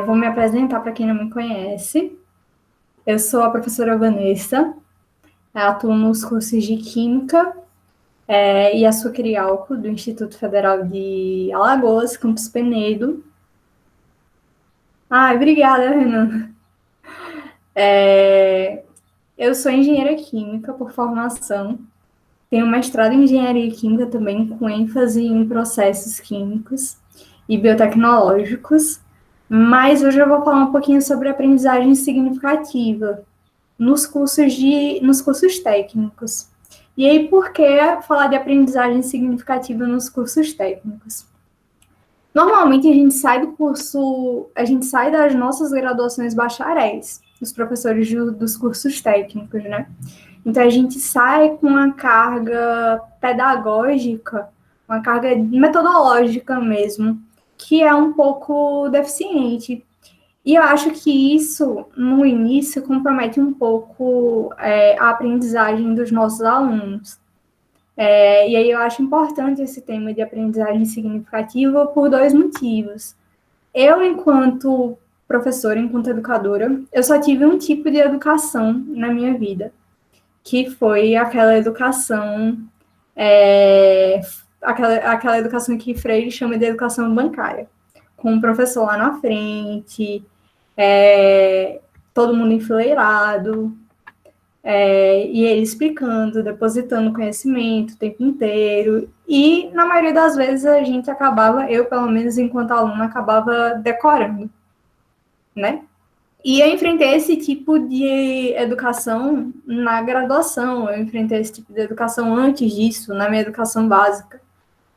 Vou me apresentar para quem não me conhece. Eu sou a professora Vanessa, atuo nos cursos de Química e Açúcar e Álcool do Instituto Federal de Alagoas, Campus Penedo. Obrigada, Renan. Eu sou engenheira química por formação, tenho mestrado em engenharia química também, com ênfase em processos químicos e biotecnológicos, mas hoje eu vou falar um pouquinho sobre aprendizagem significativa nos cursos técnicos. E aí, por que falar de aprendizagem significativa nos cursos técnicos? Normalmente a gente sai das nossas graduações bacharéis, os professores dos cursos técnicos, né? Então a gente sai com uma carga pedagógica, uma carga metodológica mesmo, que é um pouco deficiente. E eu acho que isso, no início, compromete um pouco a aprendizagem dos nossos alunos. E aí eu acho importante esse tema de aprendizagem significativa por dois motivos. Eu, enquanto professora, enquanto educadora, eu só tive um tipo de educação na minha vida, que foi aquela educação, aquela educação que Freire chama de educação bancária, com o professor lá na frente, todo mundo enfileirado, e ele explicando, depositando conhecimento o tempo inteiro. E, na maioria das vezes, a gente acabava, eu, pelo menos, enquanto aluna, acabava decorando, né? E eu enfrentei esse tipo de educação na graduação, eu enfrentei esse tipo de educação antes disso, na minha educação básica.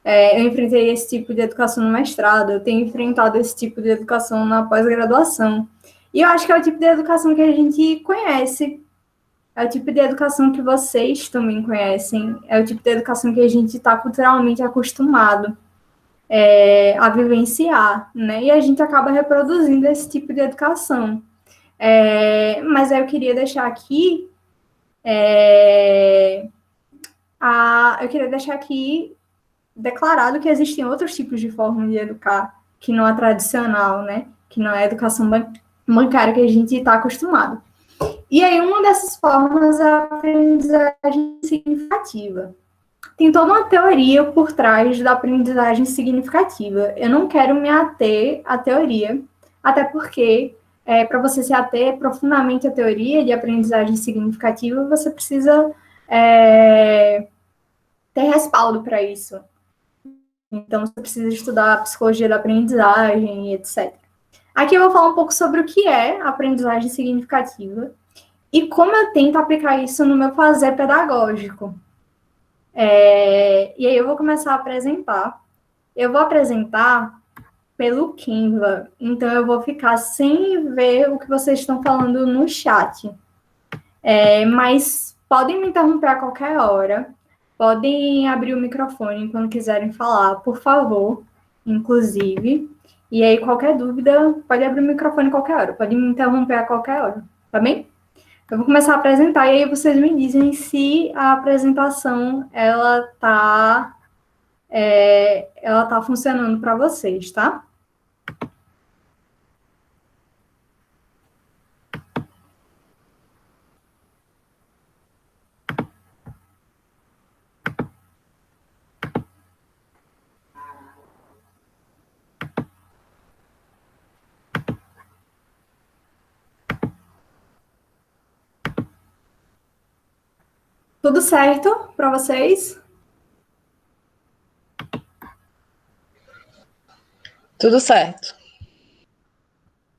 Eu enfrentei esse tipo de educação no mestrado, eu tenho enfrentado esse tipo de educação na pós-graduação. E eu acho que é o tipo de educação que a gente conhece, é o tipo de educação que vocês também conhecem, é o tipo de educação que a gente está culturalmente acostumado a vivenciar, né? E a gente acaba reproduzindo esse tipo de educação. Mas eu queria deixar aqui declarado que existem outros tipos de forma de educar, que não é tradicional, né? Que não é a educação bancária que a gente está acostumado. E aí, uma dessas formas é a aprendizagem significativa. Tem toda uma teoria por trás da aprendizagem significativa. Eu não quero me ater à teoria, até porque, para você se ater profundamente à teoria de aprendizagem significativa, você precisa ter respaldo para isso. Então, você precisa estudar psicologia da aprendizagem, etc. Aqui eu vou falar um pouco sobre o que é aprendizagem significativa e como eu tento aplicar isso no meu fazer pedagógico. E aí eu vou começar a apresentar. Eu vou apresentar pelo Canva, então eu vou ficar sem ver o que vocês estão falando no chat. Mas podem me interromper a qualquer hora, podem abrir o microfone quando quiserem falar, por favor, inclusive. E aí, qualquer dúvida, pode abrir o microfone a qualquer hora, pode me interromper a qualquer hora, tá bem? Eu vou começar a apresentar e aí vocês me dizem se a apresentação ela tá funcionando para vocês, tá? Tudo certo para vocês? Tudo certo.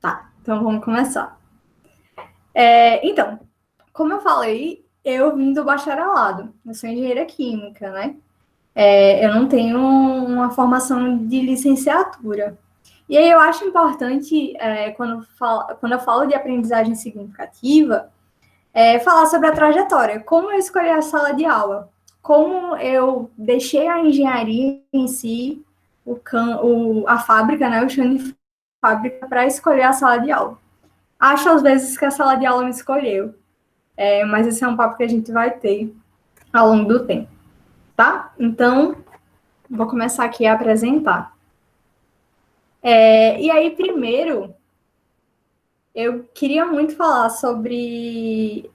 Tá, então vamos começar. Então, como eu falei, eu vim do bacharelado, eu sou engenheira química, né? Eu não tenho uma formação de licenciatura. E aí eu acho importante, quando eu falo de aprendizagem significativa, falar sobre a trajetória, como eu escolhi a sala de aula, como eu deixei a engenharia em si, a fábrica, né, o chão de fábrica, para escolher a sala de aula. Acho, às vezes, que a sala de aula me escolheu, mas esse é um papo que a gente vai ter ao longo do tempo, tá? Então, vou começar aqui a apresentar. E aí, primeiro, eu queria muito falar sobre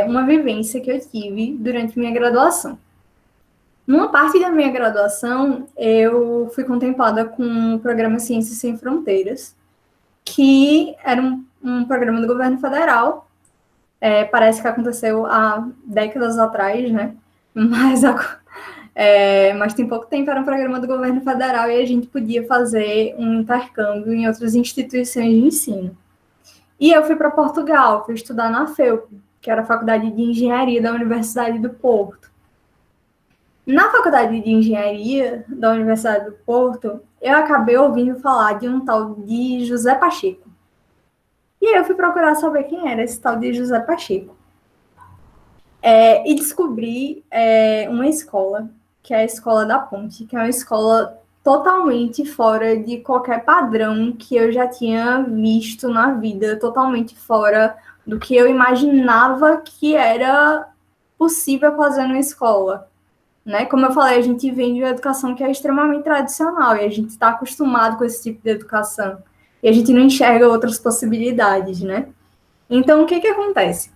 uma vivência que eu tive durante minha graduação. Numa parte da minha graduação, eu fui contemplada com o programa Ciências Sem Fronteiras, que era um programa do governo federal. Parece que aconteceu há décadas atrás, né? Mas tem pouco tempo, era um programa do governo federal e a gente podia fazer um intercâmbio em outras instituições de ensino. E eu fui para Portugal, fui estudar na FEUP, que era a Faculdade de Engenharia da Universidade do Porto. Na Faculdade de Engenharia da Universidade do Porto, eu acabei ouvindo falar de um tal de José Pacheco. E aí eu fui procurar saber quem era esse tal de José Pacheco. E descobri uma escola, que é a Escola da Ponte, que é uma escola totalmente fora de qualquer padrão que eu já tinha visto na vida, totalmente fora do que eu imaginava que era possível fazer numa escola. Né? Como eu falei, a gente vem de uma educação que é extremamente tradicional e a gente está acostumado com esse tipo de educação. E a gente não enxerga outras possibilidades, né? Então, o que acontece?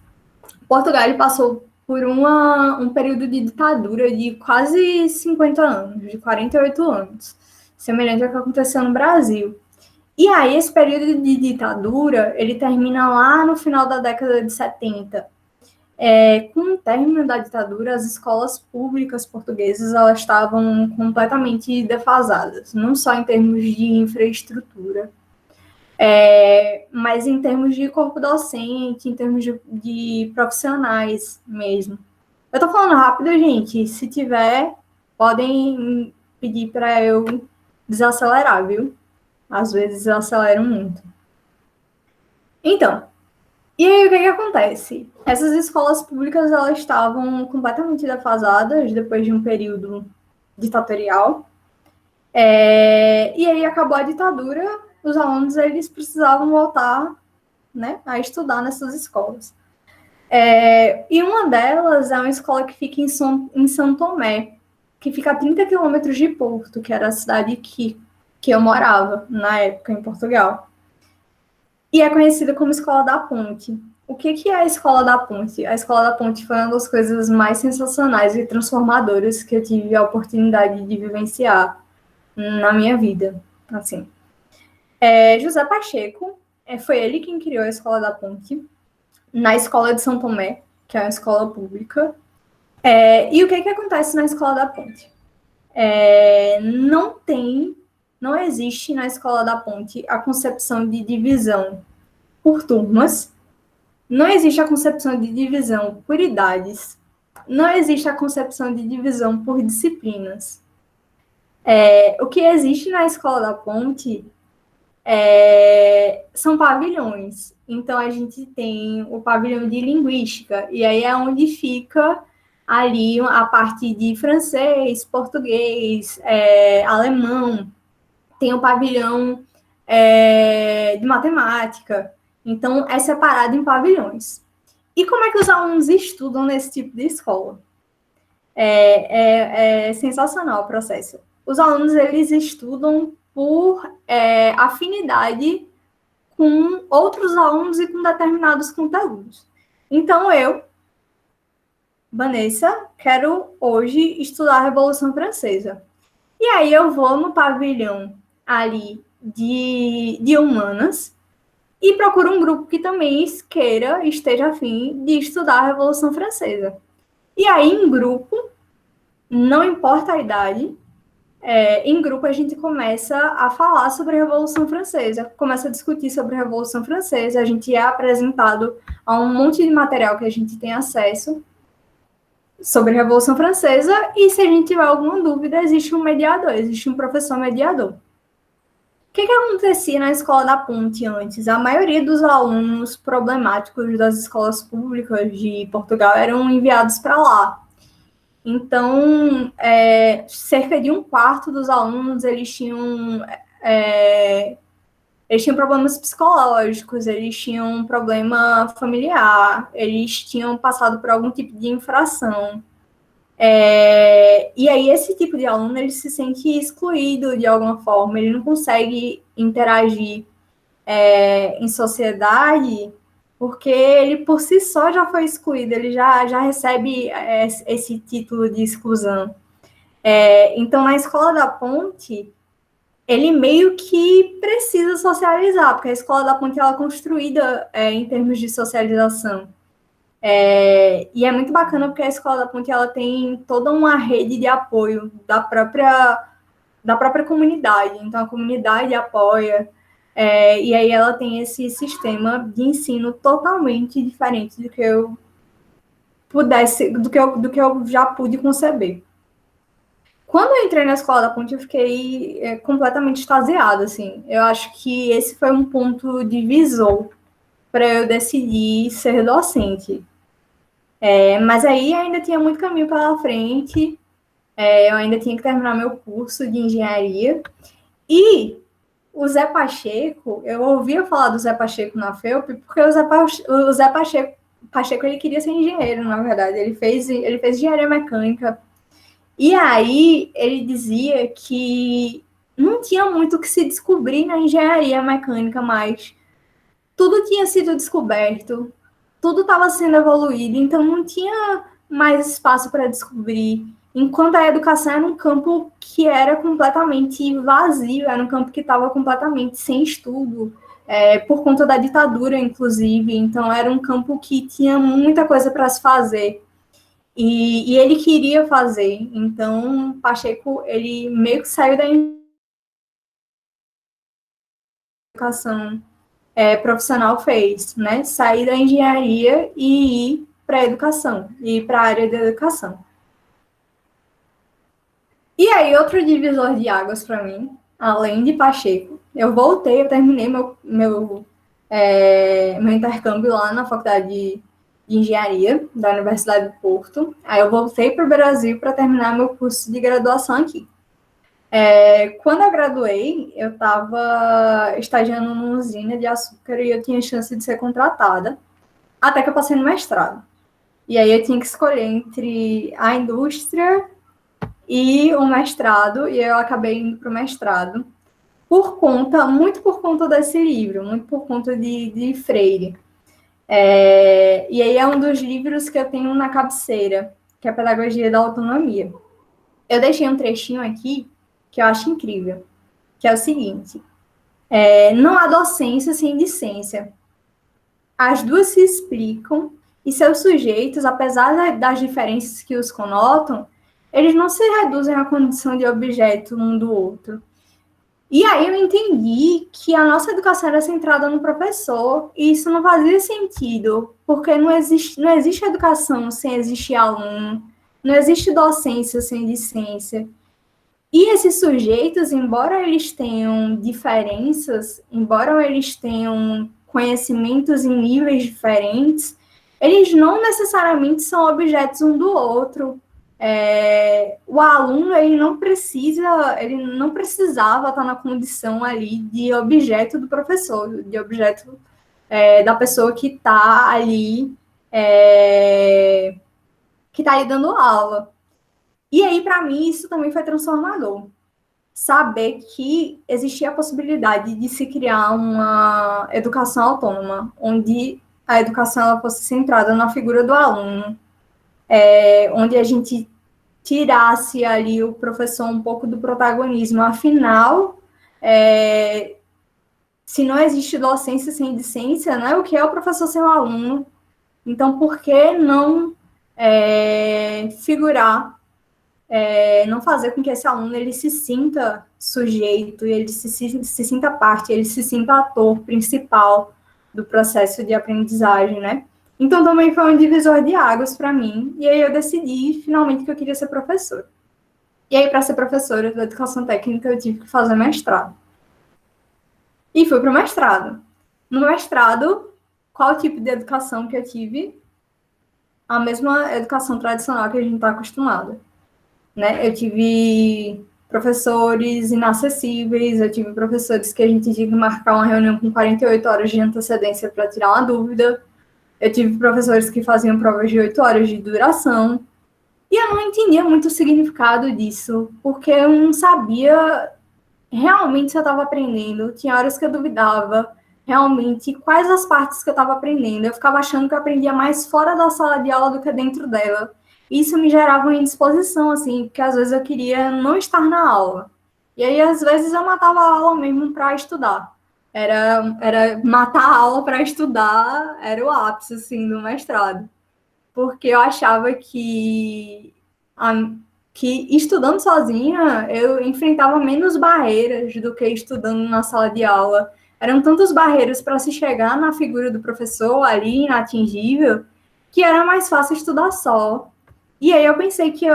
Portugal passou por um período de ditadura de quase 50 anos, de 48 anos, semelhante ao que aconteceu no Brasil. E aí, esse período de ditadura, ele termina lá no final da década de 70. Com o término da ditadura, as escolas públicas portuguesas elas estavam completamente defasadas, não só em termos de infraestrutura, mas em termos de corpo docente, em termos de profissionais mesmo. Eu tô falando rápido, gente. Se tiver, podem pedir para eu desacelerar, viu? Às vezes eu acelero muito. Então, e aí o que acontece? Essas escolas públicas elas estavam completamente defasadas depois de um período ditatorial. E aí acabou a ditadura, os alunos eles precisavam voltar, né, a estudar nessas escolas. E uma delas é uma escola que fica em São Tomé, que fica a 30 quilômetros de Porto, que era a cidade que eu morava na época em Portugal. E é conhecida como Escola da Ponte. O que é a Escola da Ponte? A Escola da Ponte foi uma das coisas mais sensacionais e transformadoras que eu tive a oportunidade de vivenciar na minha vida. Assim, José Pacheco, foi ele quem criou a Escola da Ponte, na Escola de São Tomé, que é uma escola pública. E o que acontece na Escola da Ponte? Não existe na Escola da Ponte a concepção de divisão por turmas, não existe a concepção de divisão por idades, não existe a concepção de divisão por disciplinas. O que existe na Escola da Ponte são pavilhões. Então, a gente tem o pavilhão de linguística, e aí é onde fica ali a parte de francês, português, alemão. Tem o pavilhão de matemática. Então, é separado em pavilhões. E como é que os alunos estudam nesse tipo de escola? É sensacional o processo. Os alunos, eles estudam por afinidade com outros alunos e com determinados conteúdos. Então, eu, Vanessa, quero hoje estudar a Revolução Francesa. E aí eu vou no pavilhão ali de humanas e procuro um grupo que também esteja a fim de estudar a Revolução Francesa. E aí, em grupo, não importa a idade, em grupo a gente começa a falar sobre a Revolução Francesa, começa a discutir sobre a Revolução Francesa, a gente é apresentado a um monte de material que a gente tem acesso sobre a Revolução Francesa, e se a gente tiver alguma dúvida, existe um mediador, existe um professor mediador. O que acontecia na Escola da Ponte antes? A maioria dos alunos problemáticos das escolas públicas de Portugal eram enviados para lá. Então, cerca de um quarto dos alunos, eles tinham problemas psicológicos, eles tinham um problema familiar, eles tinham passado por algum tipo de infração. E aí esse tipo de aluno, ele se sente excluído de alguma forma, ele não consegue interagir em sociedade, porque ele por si só já foi excluído, ele já recebe esse título de exclusão. Então, na Escola da Ponte, ele meio que precisa socializar, porque a Escola da Ponte ela é construída em termos de socialização. E é muito bacana porque a Escola da Ponte ela tem toda uma rede de apoio da própria comunidade. Então, a comunidade apoia, e aí ela tem esse sistema de ensino totalmente diferente do que eu já pude conceber. Quando eu entrei na Escola da Ponte, eu fiquei completamente extasiada, assim. Eu acho que esse foi um ponto divisor para eu decidir ser docente. Mas aí ainda tinha muito caminho pela frente, eu ainda tinha que terminar meu curso de engenharia. E o Zé Pacheco, eu ouvia falar do Zé Pacheco na FEUP, porque o Zé Pacheco ele queria ser engenheiro, na verdade. Ele fez engenharia mecânica. E aí ele dizia que não tinha muito o que se descobrir na engenharia mecânica mais. Tudo tinha sido descoberto, tudo estava sendo evoluído, então não tinha mais espaço para descobrir. Enquanto a educação era um campo que era completamente vazio, era um campo que estava completamente sem estudo, por conta da ditadura, inclusive. Então, era um campo que tinha muita coisa para se fazer. E ele queria fazer. Então, Pacheco, ele meio que saiu da educação profissional fez, né? Sair da engenharia e ir para a educação, e ir para a área da educação. E aí, outro divisor de águas para mim, além de Pacheco, eu voltei, eu terminei meu intercâmbio lá na faculdade de engenharia da Universidade do Porto. Aí eu voltei para o Brasil para terminar meu curso de graduação aqui. Quando eu graduei, eu estava estagiando numa usina de açúcar e eu tinha chance de ser contratada, até que eu passei no mestrado. E aí eu tinha que escolher entre a indústria e o mestrado, e eu acabei indo para o mestrado, muito por conta desse livro, muito por conta de Freire. E aí é um dos livros que eu tenho na cabeceira, que é a Pedagogia da Autonomia. Eu deixei um trechinho aqui que eu acho incrível, que é o seguinte: não há docência sem discência. As duas se explicam e seus sujeitos, apesar das diferenças que os conotam, eles não se reduzem à condição de objeto um do outro. E aí eu entendi que a nossa educação era centrada no professor, e isso não fazia sentido, porque não existe educação sem existir aluno, não existe docência sem discência. E esses sujeitos, embora eles tenham diferenças, embora eles tenham conhecimentos em níveis diferentes, eles não necessariamente são objetos um do outro. O aluno ele não precisava estar na condição ali de objeto do professor, de objeto da pessoa que está ali, dando aula. E aí, para mim, isso também foi transformador. Saber que existia a possibilidade de se criar uma educação autônoma, onde a educação ela fosse centrada na figura do aluno, onde a gente tirasse ali o professor um pouco do protagonismo. Afinal, se não existe docência sem discência, né, o que é o professor sem o aluno? Então, por que não figurar, não fazer com que esse aluno ele se sinta sujeito, ele se sinta parte, ele se sinta ator principal do processo de aprendizagem, né? Então, também foi um divisor de águas para mim, e aí eu decidi, finalmente, que eu queria ser professora. E aí, para ser professora da educação técnica, eu tive que fazer mestrado. E fui para o mestrado. No mestrado, qual tipo de educação que eu tive? A mesma educação tradicional que a gente está acostumado, né? Eu tive professores inacessíveis, eu tive professores que a gente tinha que marcar uma reunião com 48 horas de antecedência para tirar uma dúvida, eu tive professores que faziam provas de 8 horas de duração, E eu não entendia muito o significado disso, porque eu não sabia realmente se eu estava aprendendo. Tinha horas que eu duvidava realmente quais as partes que eu estava aprendendo. Eu ficava achando que eu aprendia mais fora da sala de aula do que dentro dela. Isso me gerava uma indisposição, assim, porque às vezes eu queria não estar na aula. E aí, às vezes, eu matava a aula mesmo para estudar. Era matar a aula para estudar, era o ápice, assim, do mestrado. Porque eu achava que estudando sozinha eu enfrentava menos barreiras do que estudando na sala de aula. Eram tantas barreiras para se chegar na figura do professor ali, inatingível, que era mais fácil estudar só. E aí eu pensei que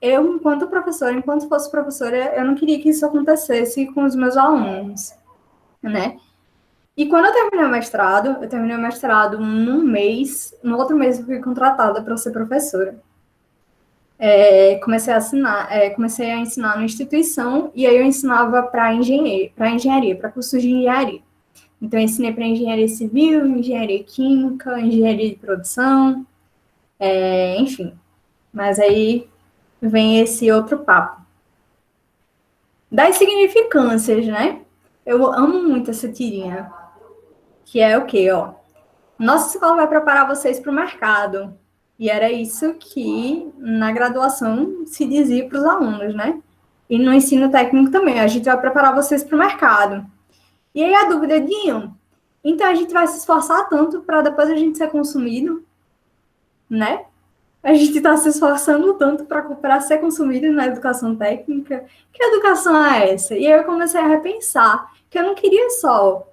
enquanto professora, enquanto fosse professora, eu não queria que isso acontecesse com os meus alunos, né? E quando eu terminei o mestrado num mês, no outro mês eu fui contratada para ser professora. Comecei a ensinar na instituição, e aí eu ensinava para engenharia, para cursos de engenharia. Então, eu ensinei para engenharia civil, engenharia química, engenharia de produção, enfim. Mas aí vem esse outro papo. Das significâncias, né? Eu amo muito essa tirinha, que é o quê, ó? Nossa escola vai preparar vocês para o mercado. E era isso que na graduação se dizia para os alunos, né? E no ensino técnico também, a gente vai preparar vocês para o mercado. E aí a dúvida é, Dinho, então a gente vai se esforçar tanto para depois a gente ser consumido, né? A gente está se esforçando tanto para ser consumido na educação técnica. Que educação é essa? E aí eu comecei a repensar que eu não queria só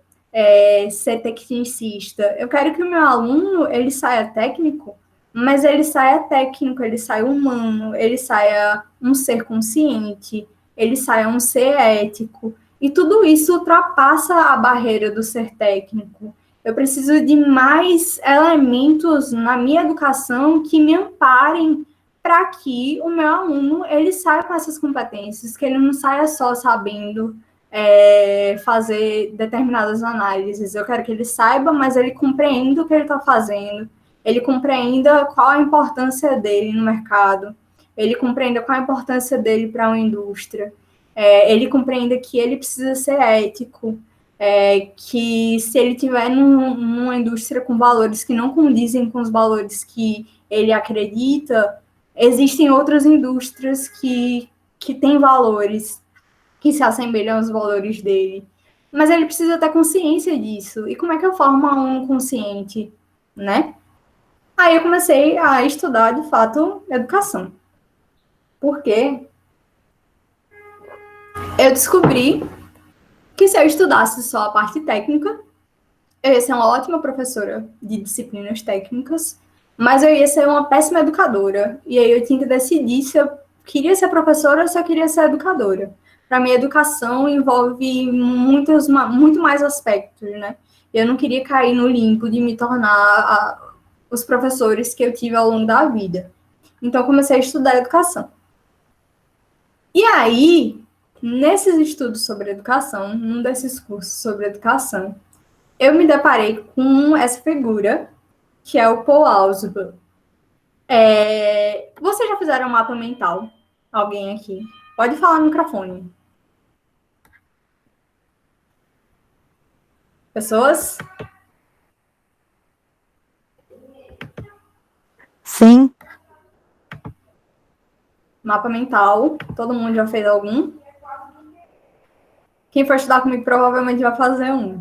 ser tecnicista. Eu quero que o meu aluno ele saia técnico, mas ele saia técnico, ele saia humano, ele saia um ser consciente, ele saia um ser ético. E tudo isso ultrapassa a barreira do ser técnico. Eu preciso de mais elementos na minha educação que me amparem para que o meu aluno ele saia com essas competências, que ele não saia só sabendo fazer determinadas análises. Eu quero que ele saiba, mas ele compreenda o que ele está fazendo, ele compreenda qual a importância dele no mercado, ele compreenda qual a importância dele para uma indústria, ele compreenda que ele precisa ser ético, que se ele tiver numa indústria com valores que não condizem com os valores que ele acredita, existem outras indústrias que têm valores que se assemelham aos valores dele. Mas ele precisa ter consciência disso. E como é que eu formo um aluno consciente, né? Aí eu comecei a estudar, de fato, educação. Porque eu descobri que se eu estudasse só a parte técnica, eu ia ser uma ótima professora de disciplinas técnicas, mas eu ia ser uma péssima educadora. E aí eu tinha que decidir se eu queria ser professora ou se eu queria ser educadora. Para mim, educação envolve muito mais aspectos, né? Eu não queria cair no limbo de me tornar os professores que eu tive ao longo da vida. Então, eu comecei a estudar educação. E aí, nesses estudos sobre educação, num desses cursos sobre educação, eu me deparei com essa figura, que é o Paul Ausubel. Vocês já fizeram um mapa mental? Alguém aqui? Pode falar no microfone. Pessoas? Sim. Mapa mental. Todo mundo já fez algum? Quem for estudar comigo provavelmente vai fazer um.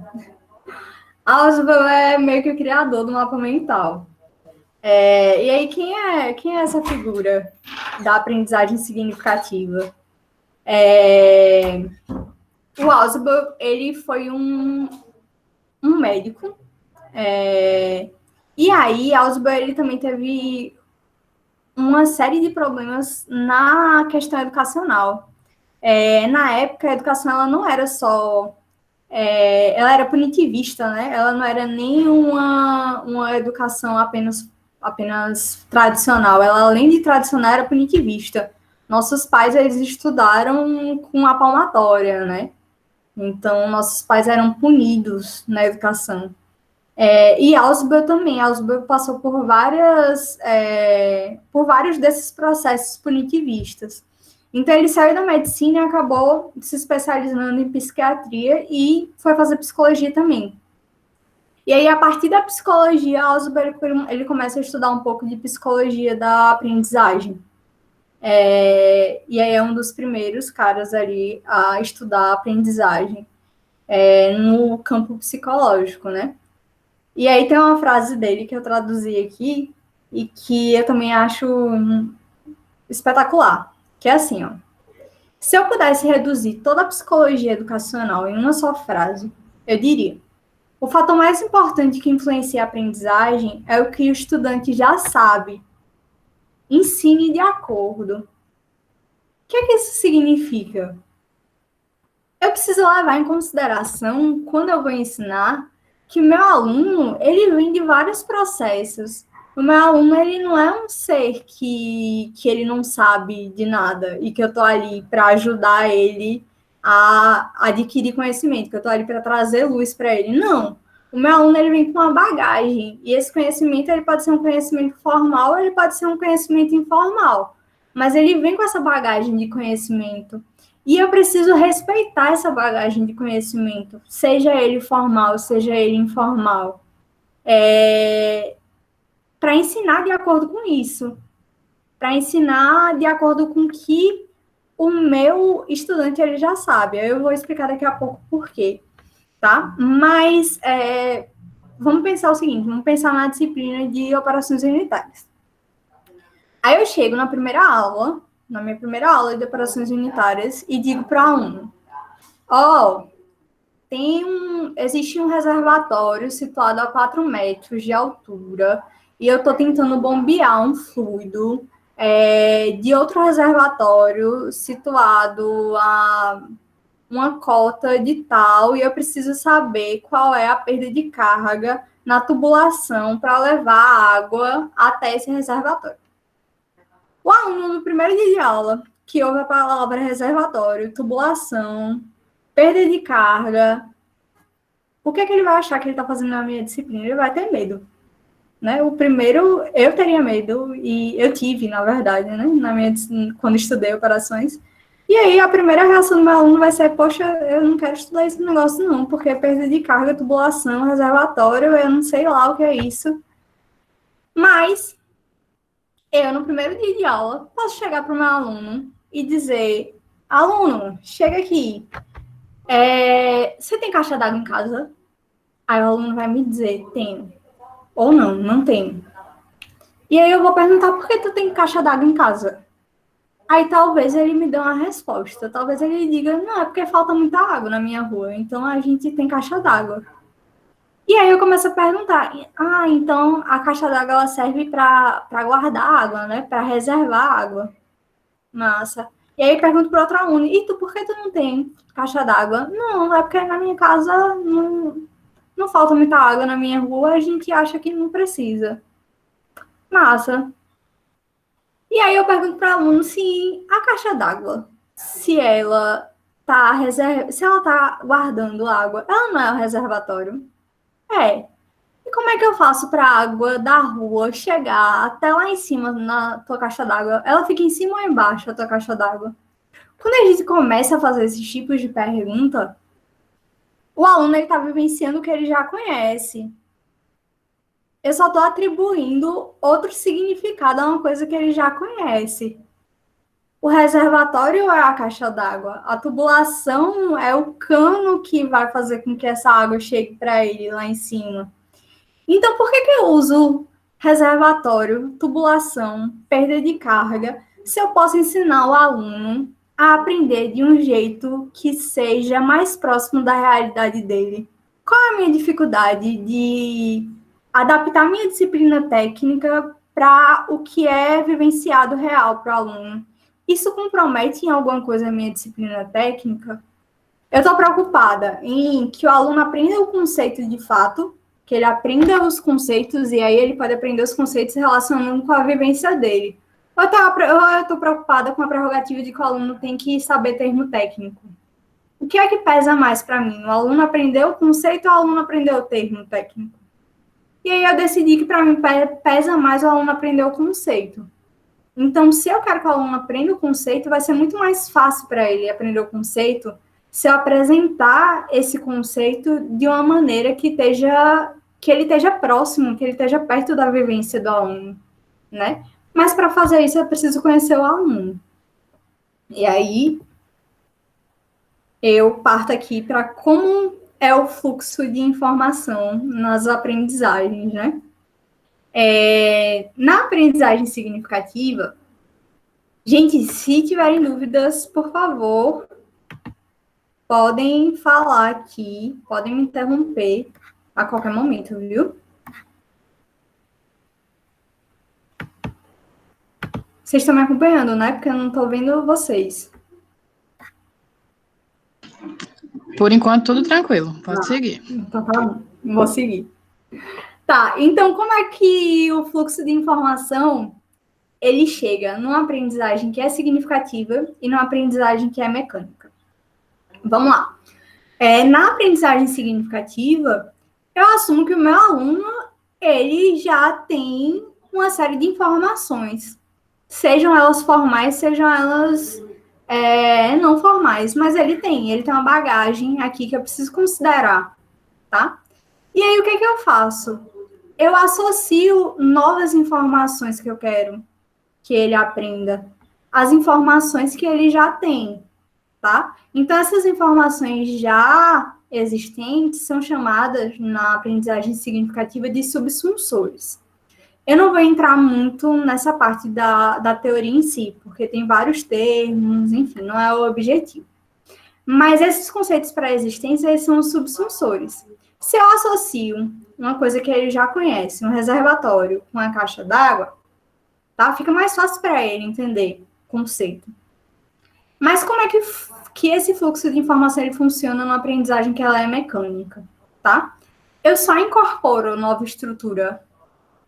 Ausubel é meio que o criador do mapa mental. E aí, quem é essa figura da aprendizagem significativa? O Ausubel, ele foi um médico. E aí, Ausubel, ele também teve uma série de problemas na questão educacional. Na época, a educação ela não era só... ela era punitivista, né? Ela não era nem uma educação apenas tradicional. Ela, além de tradicional, era punitivista. Nossos pais, eles estudaram com a palmatória, né? Então, nossos pais eram punidos na educação. E Ausubel também. Ausubel passou por vários desses processos punitivistas. Então, ele saiu da medicina e acabou se especializando em psiquiatria e foi fazer psicologia também. E aí, a partir da psicologia, Ausubel ele começa a estudar um pouco de psicologia da aprendizagem. E aí é um dos primeiros caras ali a estudar a aprendizagem no campo psicológico, né? E aí tem uma frase dele que eu traduzi aqui e que eu também acho espetacular, que é assim, ó. Se eu pudesse reduzir toda a psicologia educacional em uma só frase, eu diria: o fator mais importante que influencia a aprendizagem é o que o estudante já sabe. Ensine de acordo. O que é que isso significa? Eu preciso levar em consideração, quando eu vou ensinar, que o meu aluno, ele vem de vários processos. O meu aluno, ele não é um ser que ele não sabe de nada e que eu estou ali para ajudar ele a adquirir conhecimento, que eu estou ali para trazer luz para ele. Não. O meu aluno, ele vem com uma bagagem e esse conhecimento, ele pode ser um conhecimento formal ou ele pode ser um conhecimento informal. Mas ele vem com essa bagagem de conhecimento. E eu preciso respeitar essa bagagem de conhecimento, seja ele formal, seja ele informal, para ensinar de acordo com isso, para ensinar de acordo com o que o meu estudante ele já sabe. Eu vou explicar daqui a pouco por quê, tá? Mas vamos pensar o seguinte, vamos pensar na disciplina de operações unitárias. Aí eu chego na minha primeira aula de operações unitárias e digo para o aluno: existe um reservatório situado a 4 metros de altura e eu estou tentando bombear um fluido de outro reservatório situado a uma cota de tal e eu preciso saber qual é a perda de carga na tubulação para levar a água até esse reservatório. O aluno no primeiro dia de aula, que ouve a palavra reservatório, tubulação, perda de carga, o que é que ele vai achar que ele está fazendo na minha disciplina? Ele vai ter medo. Né? O primeiro, eu teria medo, e eu tive, na verdade, né? Quando estudei operações. E aí, a primeira reação do meu aluno vai ser: poxa, eu não quero estudar esse negócio não, porque perda de carga, tubulação, reservatório, eu não sei lá o que é isso. Mas eu, no primeiro dia de aula, posso chegar para o meu aluno e dizer: aluno, chega aqui. Você tem caixa d'água em casa? Aí o aluno vai me dizer: tenho. Ou não, não tenho. E aí eu vou perguntar: por que tu tem caixa d'água em casa? Aí talvez ele me dê uma resposta. Talvez ele diga: não, é porque falta muita água na minha rua, então a gente tem caixa d'água. E aí eu começo a perguntar: então a caixa d'água ela serve para guardar água, né? Para reservar água. Massa. E aí eu pergunto para outro aluno: e tu, por que tu não tem caixa d'água? Não, é porque na minha casa não falta muita água na minha rua, a gente acha que não precisa. Massa. E aí eu pergunto para o aluno se a caixa d'água, se ela tá guardando água, ela não é o reservatório? E como é que eu faço para a água da rua chegar até lá em cima na tua caixa d'água? Ela fica em cima ou embaixo da tua caixa d'água? Quando a gente começa a fazer esses tipos de pergunta, o aluno está vivenciando o que ele já conhece. Eu só estou atribuindo outro significado a uma coisa que ele já conhece. O reservatório é a caixa d'água. A tubulação é o cano que vai fazer com que essa água chegue para ele lá em cima. Então, por que eu uso reservatório, tubulação, perda de carga, se eu posso ensinar o aluno a aprender de um jeito que seja mais próximo da realidade dele? Qual é a minha dificuldade de adaptar minha disciplina técnica para o que é vivenciado real para o aluno? Isso compromete em alguma coisa a minha disciplina técnica? Eu estou preocupada em que o aluno aprenda o conceito de fato, que ele aprenda os conceitos e aí ele pode aprender os conceitos relacionando com a vivência dele. Ou eu estou preocupada com a prerrogativa de que o aluno tem que saber termo técnico. O que é que pesa mais para mim? O aluno aprendeu o conceito ou o aluno aprendeu o termo técnico? E aí eu decidi que para mim pesa mais o aluno aprender o conceito. Então, se eu quero que o aluno aprenda o conceito, vai ser muito mais fácil para ele aprender o conceito se eu apresentar esse conceito de uma maneira que ele esteja próximo, que ele esteja perto da vivência do aluno, né? Mas para fazer isso, eu preciso conhecer o aluno. E aí, eu parto aqui para como é o fluxo de informação nas aprendizagens, né? Na aprendizagem significativa, gente, se tiverem dúvidas, por favor, podem falar aqui, podem me interromper a qualquer momento, viu? Vocês estão me acompanhando, né? Porque eu não estou vendo vocês. Por enquanto, tudo tranquilo. Pode seguir. Então tá bom, vou seguir. Tá, então como é que o fluxo de informação ele chega numa aprendizagem que é significativa e numa aprendizagem que é mecânica? Vamos lá. Na aprendizagem significativa, eu assumo que o meu aluno ele já tem uma série de informações, sejam elas formais, sejam elas não formais, mas ele tem uma bagagem aqui que eu preciso considerar, tá? E aí, o que eu faço? Eu associo novas informações que eu quero que ele aprenda às informações que ele já tem, tá? Então, essas informações já existentes são chamadas, na aprendizagem significativa, de subsunsores. Eu não vou entrar muito nessa parte da teoria em si, porque tem vários termos, enfim, não é o objetivo. Mas esses conceitos pré-existentes, eles são os subsunsores. Se eu associo uma coisa que ele já conhece, um reservatório com uma caixa d'água, tá? Fica mais fácil para ele entender o conceito. Mas como é que esse fluxo de informação ele funciona numa aprendizagem que ela é mecânica, tá? Eu só incorporo nova estrutura.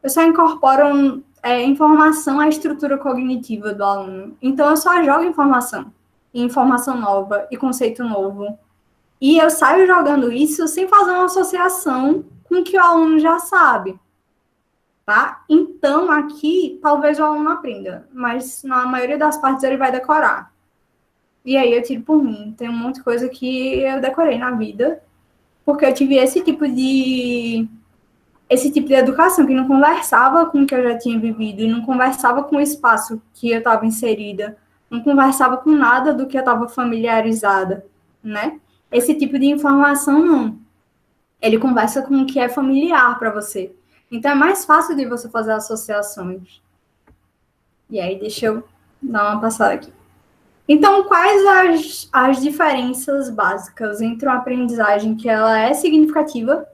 Eu só incorporo informação à estrutura cognitiva do aluno. Então, eu só jogo informação nova e conceito novo. E eu saio jogando isso sem fazer uma associação com o que o aluno já sabe, tá? Então, aqui, talvez o aluno aprenda, mas na maioria das partes ele vai decorar. E aí eu tiro por mim. Tem um monte de coisa que eu decorei na vida, porque eu tive esse tipo de educação que não conversava com o que eu já tinha vivido e não conversava com o espaço que eu estava inserida, não conversava com nada do que eu estava familiarizada, né? Esse tipo de informação, não. Ele conversa com o que é familiar para você. Então, é mais fácil de você fazer associações. E aí, deixa eu dar uma passada aqui. Então, quais as diferenças básicas entre uma aprendizagem que ela é significativa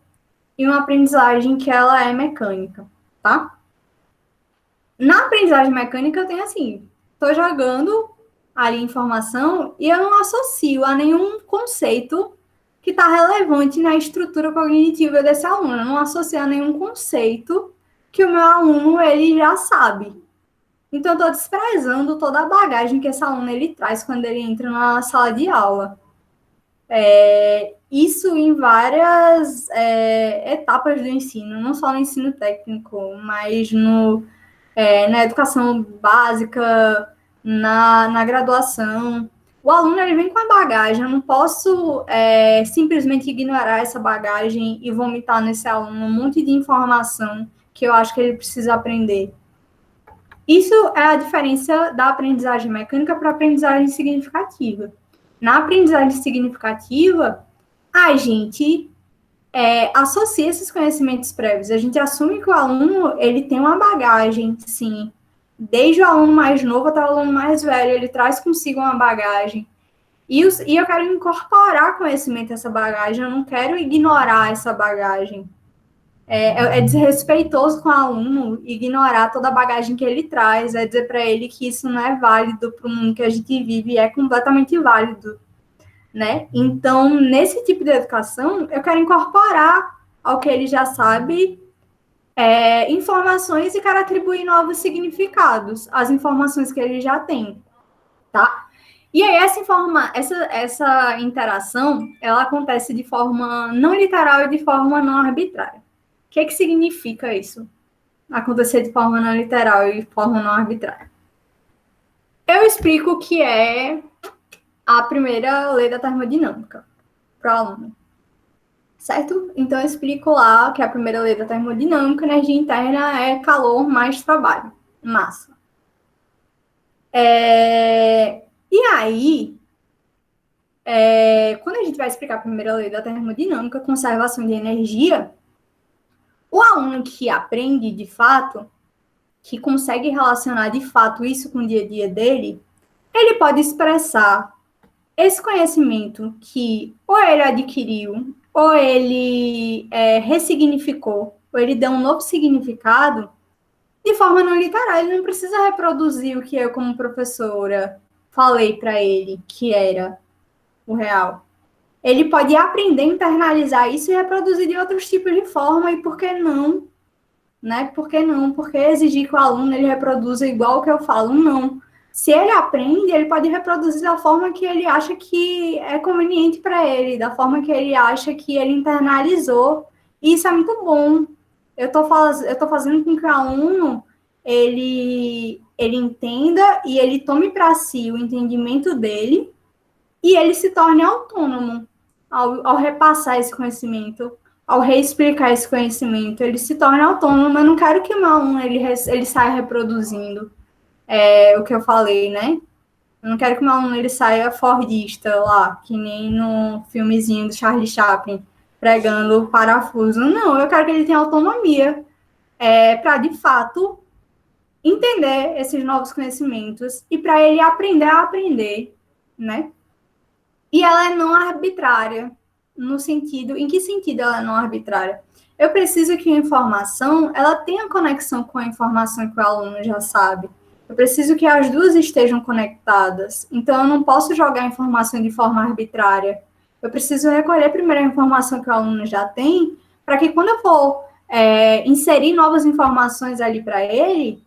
e uma aprendizagem que ela é mecânica, tá? Na aprendizagem mecânica, eu tenho assim, estou jogando ali informação e eu não associo a nenhum conceito que está relevante na estrutura cognitiva desse aluno. Eu não associo a nenhum conceito que o meu aluno ele já sabe. Então, eu estou desprezando toda a bagagem que esse aluno ele traz quando ele entra na sala de aula. Isso em várias etapas do ensino, não só no ensino técnico, mas na educação básica, na graduação. O aluno ele vem com a bagagem, eu não posso simplesmente ignorar essa bagagem e vomitar nesse aluno um monte de informação que eu acho que ele precisa aprender. Isso é a diferença da aprendizagem mecânica para a aprendizagem significativa. Na aprendizagem significativa, a gente associa esses conhecimentos prévios. A gente assume que o aluno ele tem uma bagagem, sim. Desde o aluno mais novo até o aluno mais velho, ele traz consigo uma bagagem. E eu quero incorporar conhecimento a essa bagagem, eu não quero ignorar essa bagagem. É desrespeitoso com o aluno ignorar toda a bagagem que ele traz, é dizer para ele que isso não é válido para o mundo que a gente vive, é completamente válido, né? Então, nesse tipo de educação, eu quero incorporar ao que ele já sabe informações e quero atribuir novos significados às informações que ele já tem, tá? E aí, essa interação, ela acontece de forma não literal e de forma não arbitrária. que significa isso? Acontecer de forma não literal e de forma não arbitrária. Eu explico o que é a primeira lei da termodinâmica para o aluno. Certo? Então, eu explico lá que a primeira lei da termodinâmica, energia interna é calor mais trabalho, massa. E aí, quando a gente vai explicar a primeira lei da termodinâmica, conservação de energia, o aluno que aprende de fato, que consegue relacionar de fato isso com o dia a dia dele, ele pode expressar esse conhecimento que ou ele adquiriu, ou ele ressignificou, ou ele deu um novo significado de forma não literal. Ele não precisa reproduzir o que eu, como professora, falei para ele que era o real. Ele pode aprender a internalizar isso e reproduzir de outros tipos de forma, e por que não? Né? Por que não? Por que exigir que o aluno ele reproduza igual o que eu falo? Não. Se ele aprende, ele pode reproduzir da forma que ele acha que é conveniente para ele, da forma que ele acha que ele internalizou. E isso é muito bom. Eu tô fazendo com que o aluno ele entenda e ele tome para si o entendimento dele e ele se torne autônomo ao repassar esse conhecimento, ao reexplicar esse conhecimento. Ele se torna autônomo. Eu não quero que o meu aluno ele saia reproduzindo o que eu falei, né? Eu não quero que o meu aluno ele saia fordista lá, que nem no filmezinho do Charlie Chaplin, pregando o parafuso. Não, eu quero que ele tenha autonomia para, de fato, entender esses novos conhecimentos e para ele aprender a aprender, né? E ela é não arbitrária, no sentido... Em que sentido ela é não arbitrária? Eu preciso que a informação, ela tenha conexão com a informação que o aluno já sabe. Eu preciso que as duas estejam conectadas. Então, eu não posso jogar a informação de forma arbitrária. Eu preciso recolher primeiro a informação que o aluno já tem, para que quando eu for inserir novas informações ali para ele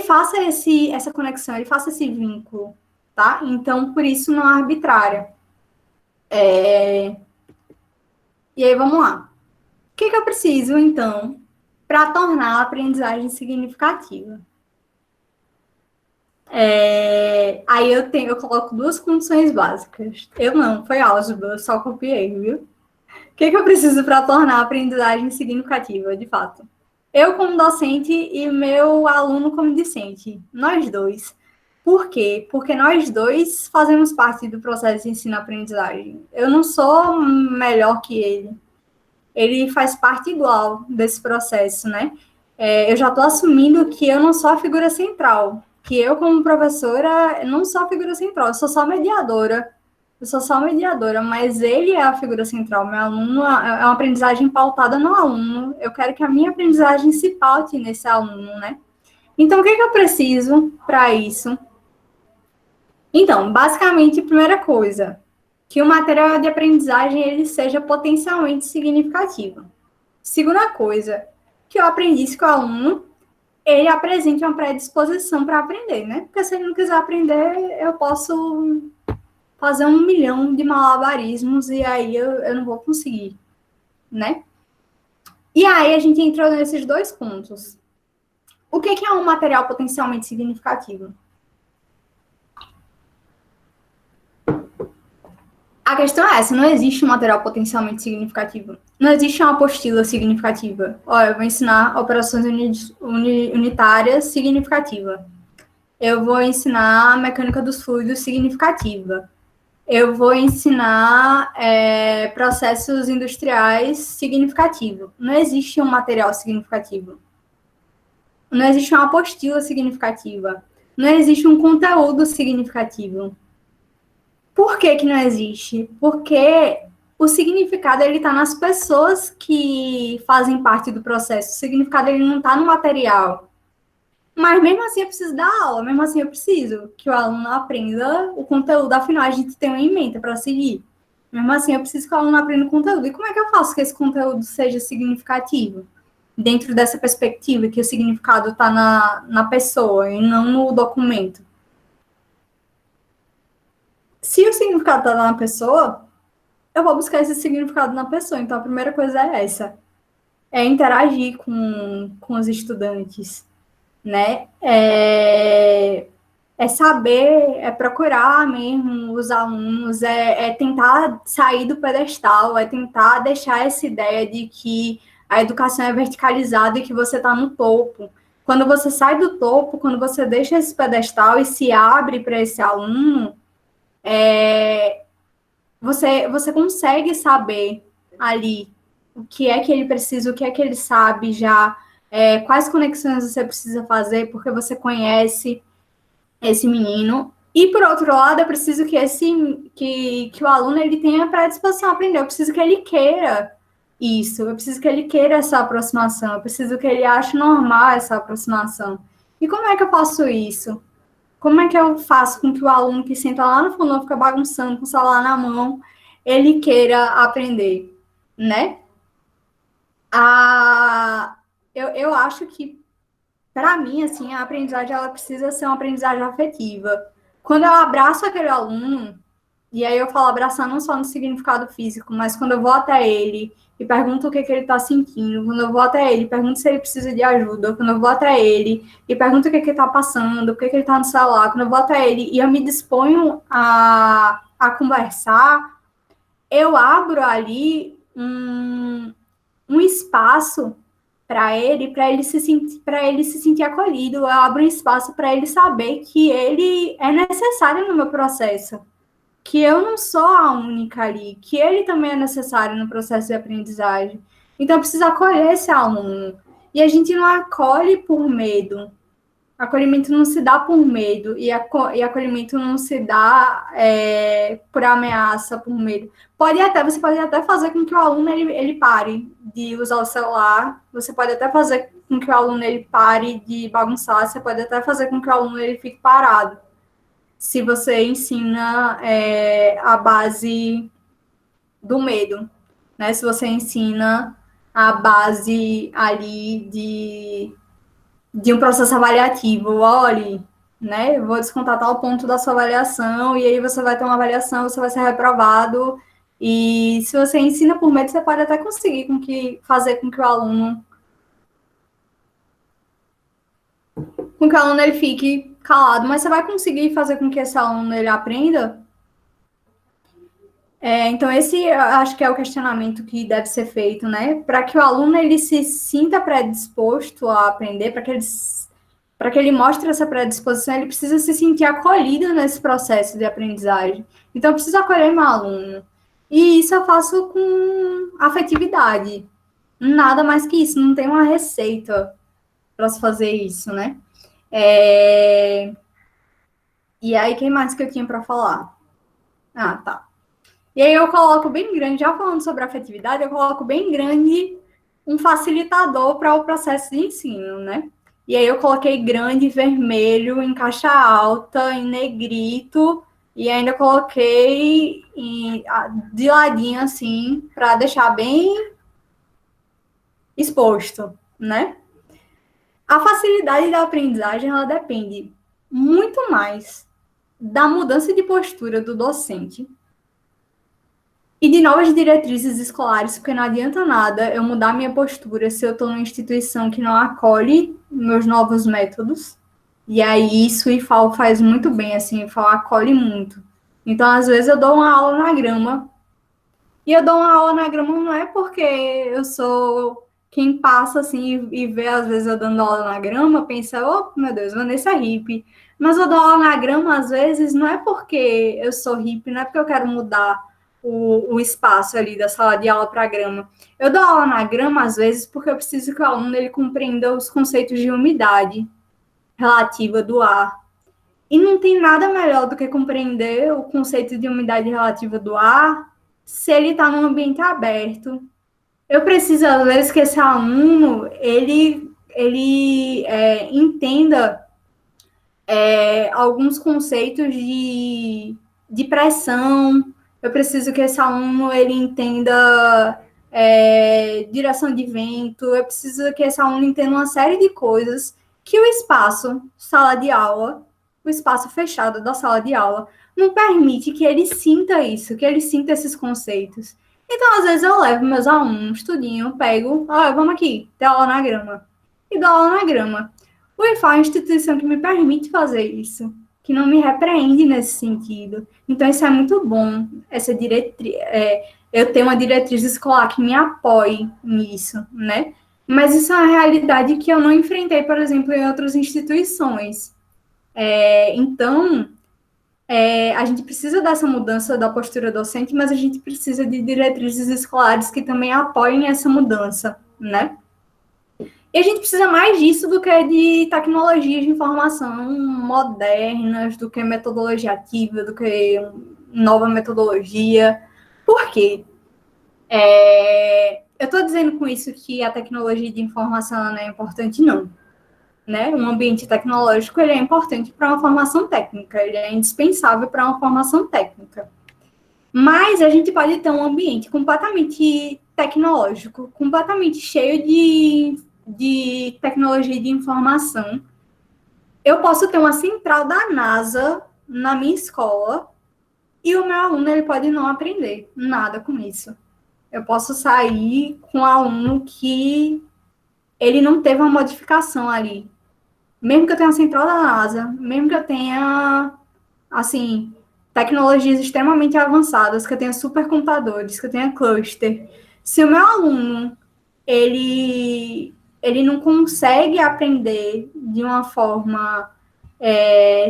faça essa conexão, ele faça esse vínculo, tá? Então, por isso, não é arbitrária. E aí, vamos lá. O que eu preciso, então, para tornar a aprendizagem significativa? Aí eu coloco duas condições básicas. Foi álgebra, eu só copiei, viu? O que eu preciso para tornar a aprendizagem significativa, de fato? Eu como docente e meu aluno como discente, nós dois. Por quê? Porque nós dois fazemos parte do processo de ensino-aprendizagem. Eu não sou melhor que ele. Ele faz parte igual desse processo, né? Eu já estou assumindo que eu não sou a figura central, que eu, como professora, não sou a figura central, eu sou só mediadora. Eu sou só mediadora, mas ele é a figura central. Meu aluno é uma aprendizagem pautada no aluno. Eu quero que a minha aprendizagem se paute nesse aluno, né? Então, o que eu preciso para isso? Então, basicamente, primeira coisa, que o material de aprendizagem ele seja potencialmente significativo. Segunda coisa, que eu aprendi que o aluno ele apresente uma predisposição para aprender, né? Porque se ele não quiser aprender, eu posso fazer 1 milhão de malabarismos e aí eu não vou conseguir, né? E aí a gente entrou nesses dois pontos. O que é um material potencialmente significativo? A questão é essa, não existe um material potencialmente significativo. Não existe uma apostila significativa. Olha, eu vou ensinar operações unitárias significativa. Eu vou ensinar mecânica dos fluidos significativa. Eu vou ensinar processos industriais significativo. Não existe um material significativo. Não existe uma apostila significativa. Não existe um conteúdo significativo. Por que não existe? Porque o significado ele está nas pessoas que fazem parte do processo. O significado ele não está no material. Mas mesmo assim eu preciso dar aula, mesmo assim eu preciso que o aluno aprenda o conteúdo, afinal a gente tem uma ementa para seguir. Mesmo assim eu preciso que o aluno aprenda o conteúdo. E como é que eu faço que esse conteúdo seja significativo? Dentro dessa perspectiva, que o significado está na pessoa e não no documento. Se o significado está na pessoa, eu vou buscar esse significado na pessoa. Então, a primeira coisa é essa. interagir com os estudantes, né? É saber, é procurar mesmo os alunos, é tentar sair do pedestal, é tentar deixar essa ideia de que a educação é verticalizada e que você está no topo. Quando você sai do topo, quando você deixa esse pedestal e se abre para esse aluno, você consegue saber ali o que é que ele precisa, o que é que ele sabe já, quais conexões você precisa fazer, porque você conhece esse menino. E, por outro lado, eu preciso que o aluno ele tenha predisposição a aprender, eu preciso que ele queira isso, eu preciso que ele queira essa aproximação, eu preciso que ele ache normal essa aproximação. E como é que eu faço isso? Como é que eu faço com que o aluno que senta lá no fundo, fica bagunçando com o celular na mão, ele queira aprender, né? Eu acho que, para mim, assim, a aprendizagem ela precisa ser uma aprendizagem afetiva. Quando eu abraço aquele aluno, e aí eu falo abraçar não só no significado físico, mas quando eu vou até ele e pergunto o que ele está sentindo, quando eu vou até ele, pergunto se ele precisa de ajuda, quando eu vou até ele e pergunto o que ele está passando, por que ele está no celular, quando eu vou até ele e eu me disponho a conversar, eu abro ali um espaço para ele se sentir acolhido, eu abro um espaço para ele saber que ele é necessário no meu processo, que eu não sou a única ali, que ele também é necessário no processo de aprendizagem. Então, eu preciso acolher esse aluno. E a gente não acolhe por medo. Acolhimento não se dá por medo. E acolhimento não se dá por ameaça, por medo. Você pode até fazer com que o aluno ele pare de usar o celular. Você pode até fazer com que o aluno ele pare de bagunçar. Você pode até fazer com que o aluno ele fique parado. Se você ensina a base do medo, né? Se você ensina a base ali de um processo avaliativo, olhe, né? Eu vou descontar tal ponto da sua avaliação, e aí você vai ter uma avaliação, você vai ser reprovado, e se você ensina por medo, você pode até conseguir fazer com que o aluno ele fique calado, mas você vai conseguir fazer com que esse aluno ele aprenda. Então, esse eu acho que é o questionamento que deve ser feito, né? Para que o aluno ele se sinta predisposto a aprender, para que ele mostre essa predisposição, ele precisa se sentir acolhido nesse processo de aprendizagem. Então, eu preciso acolher meu aluno. E isso eu faço com afetividade. Nada mais que isso, não tem uma receita para se fazer isso, né? E aí, quem mais que eu tinha para falar? Ah, tá. E aí eu coloco bem grande, já falando sobre afetividade, eu coloco bem grande um facilitador para o processo de ensino, né? E aí eu coloquei grande, vermelho, em caixa alta, em negrito, e ainda coloquei de ladinho, assim, para deixar bem exposto, né? A facilidade da aprendizagem, ela depende muito mais da mudança de postura do docente e de novas diretrizes escolares, porque não adianta nada eu mudar minha postura se eu estou numa instituição que não acolhe meus novos métodos. E aí isso o IFAL faz muito bem, assim, o IFAL acolhe muito. Então, às vezes, eu dou uma aula na grama. E eu dou uma aula na grama não é porque eu sou quem passa, assim, e vê, às vezes, eu dando aula na grama, pensa, oh, meu Deus, Vanessa é hippie. Mas eu dou aula na grama, às vezes, não é porque eu sou hippie, não é porque eu quero mudar o espaço ali da sala de aula para a grama. Eu dou aula na grama, às vezes, porque eu preciso que o aluno ele compreenda os conceitos de umidade relativa do ar. E não tem nada melhor do que compreender o conceito de umidade relativa do ar se ele está num ambiente aberto. Eu preciso, às vezes, que esse aluno ele entenda alguns conceitos de pressão. Eu preciso que esse aluno ele entenda direção de vento. Eu preciso que esse aluno entenda uma série de coisas que o espaço, sala de aula, o espaço fechado da sala de aula, não permite que ele sinta isso, que ele sinta esses conceitos. Então, às vezes, eu levo meus alunos, tudinho, pego, vamos aqui, ter aula na grama. E dou aula na grama. O IFA é uma instituição que me permite fazer isso, que não me repreende nesse sentido. Então, isso é muito bom, essa diretriz. Eu tenho uma diretriz escolar que me apoie nisso, né? Mas isso é uma realidade que eu não enfrentei, por exemplo, em outras instituições. Então, a gente precisa dessa mudança da postura docente, mas a gente precisa de diretrizes escolares que também apoiem essa mudança, né? E a gente precisa mais disso do que de tecnologias de informação modernas, do que metodologia ativa, do que nova metodologia. Por quê? Eu estou dizendo com isso que a tecnologia de informação não é importante, não. Né? Um ambiente tecnológico ele é importante para uma formação técnica, ele é indispensável para uma formação técnica. Mas a gente pode ter um ambiente completamente tecnológico, completamente cheio de tecnologia de informação. Eu posso ter uma central da NASA na minha escola e o meu aluno ele pode não aprender nada com isso. Eu posso sair com um aluno que ele não teve uma modificação ali. Mesmo que eu tenha a central da NASA, mesmo que eu tenha, assim, tecnologias extremamente avançadas, que eu tenha supercomputadores, que eu tenha cluster, se o meu aluno, ele não consegue aprender de uma forma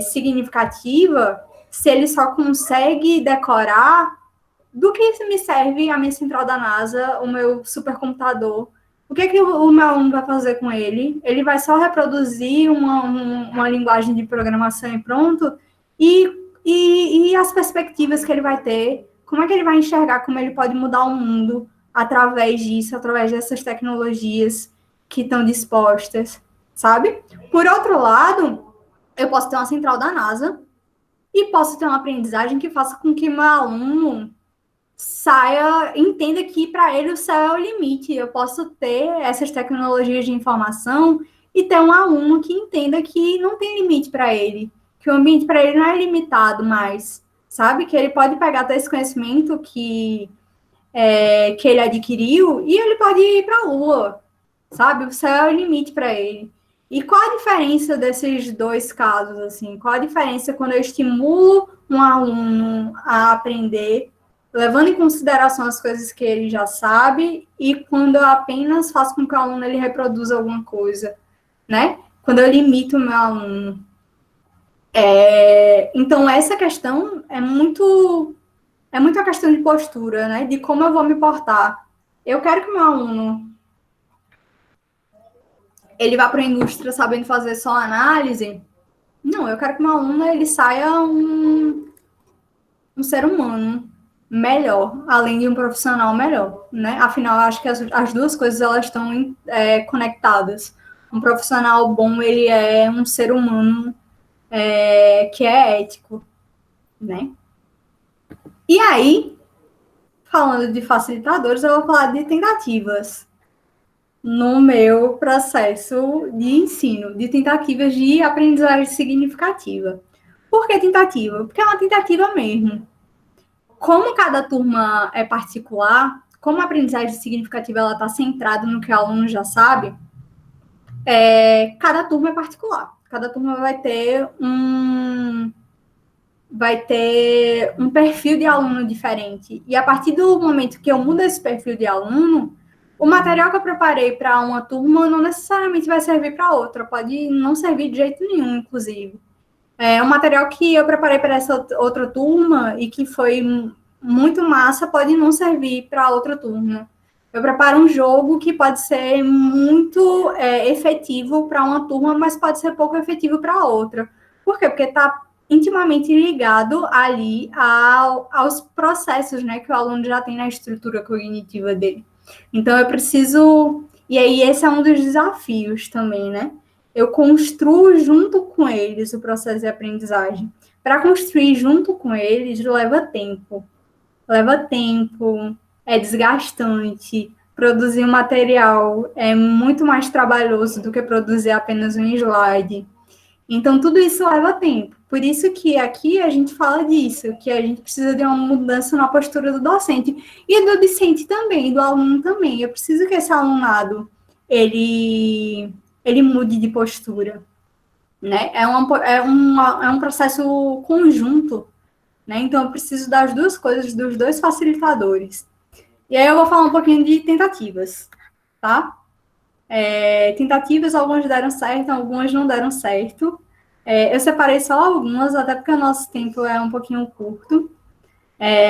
significativa, se ele só consegue decorar, do que me serve a minha central da NASA, o meu supercomputador? O que é que o meu aluno vai fazer com ele? Ele vai só reproduzir uma linguagem de programação e pronto? E as perspectivas que ele vai ter? Como é que ele vai enxergar como ele pode mudar o mundo através disso, através dessas tecnologias que estão dispostas, sabe? Por outro lado, eu posso ter uma central da NASA e posso ter uma aprendizagem que faça com que meu aluno entenda que para ele o céu é o limite. Eu posso ter essas tecnologias de informação e ter um aluno que entenda que não tem limite para ele, que o ambiente para ele não é limitado mais, sabe? Que ele pode pegar todo esse conhecimento que ele adquiriu e ele pode ir para a Lua, sabe? O céu é o limite para ele. E qual a diferença desses dois casos, assim? Qual a diferença quando eu estimulo um aluno a aprender, levando em consideração as coisas que ele já sabe, e quando eu apenas faço com que o aluno ele reproduza alguma coisa, né? Quando eu limito o meu aluno. Então, essa questão é muito a questão de postura, né? De como eu vou me portar. Eu quero que o meu aluno ele vá para a indústria sabendo fazer só análise. Não, eu quero que o meu aluno ele saia um ser humano melhor, além de um profissional melhor, né? Afinal, eu acho que as duas coisas elas estão conectadas. Um profissional bom, ele é um ser humano que é ético, né? E aí, falando de facilitadores, eu vou falar de tentativas no meu processo de ensino, de tentativas de aprendizagem significativa. Por que tentativa? Porque é uma tentativa mesmo. Como cada turma é particular, como a aprendizagem significativa ela está centrada no que o aluno já sabe, cada turma é particular. Cada turma vai ter um perfil de aluno diferente. E a partir do momento que eu mudo esse perfil de aluno, o material que eu preparei para uma turma não necessariamente vai servir para outra, pode não servir de jeito nenhum, inclusive. O material que eu preparei para essa outra turma e que foi muito massa pode não servir para outra turma. Eu preparo um jogo que pode ser muito efetivo para uma turma, mas pode ser pouco efetivo para outra. Por quê? Porque está intimamente ligado ali aos processos, né, que o aluno já tem na estrutura cognitiva dele. Então, eu preciso... E aí, esse é um dos desafios também, né? Eu construo junto com eles o processo de aprendizagem. Para construir junto com eles, leva tempo. Leva tempo, é desgastante. Produzir um material é muito mais trabalhoso do que produzir apenas um slide. Então, tudo isso leva tempo. Por isso que aqui a gente fala disso, que a gente precisa de uma mudança na postura do docente. E do discente também, do aluno também. Eu preciso que esse alunado, ele mude de postura, né? É um processo conjunto, né? Então, eu preciso das duas coisas, dos dois facilitadores. E aí eu vou falar um pouquinho de tentativas, tá? Tentativas, algumas deram certo, algumas não deram certo. Eu separei só algumas, até porque o nosso tempo é um pouquinho curto.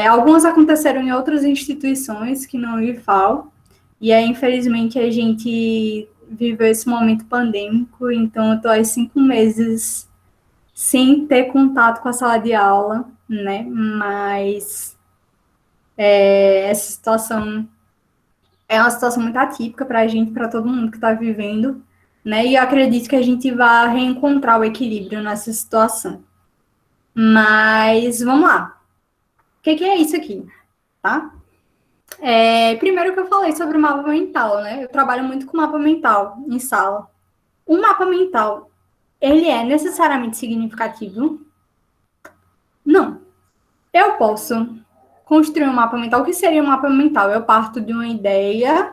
Algumas aconteceram em outras instituições que não IFAL, e aí, infelizmente, a gente viveu esse momento pandêmico, então eu estou há 5 meses sem ter contato com a sala de aula, né? Mas essa situação é uma situação muito atípica para a gente, para todo mundo que está vivendo, né? E eu acredito que a gente vai reencontrar o equilíbrio nessa situação. Mas vamos lá. O que é isso aqui, tá? Primeiro que eu falei sobre o mapa mental, né? Eu trabalho muito com mapa mental em sala. O mapa mental, ele é necessariamente significativo? Não. Eu posso construir um mapa mental. O que seria um mapa mental? Eu parto de uma ideia,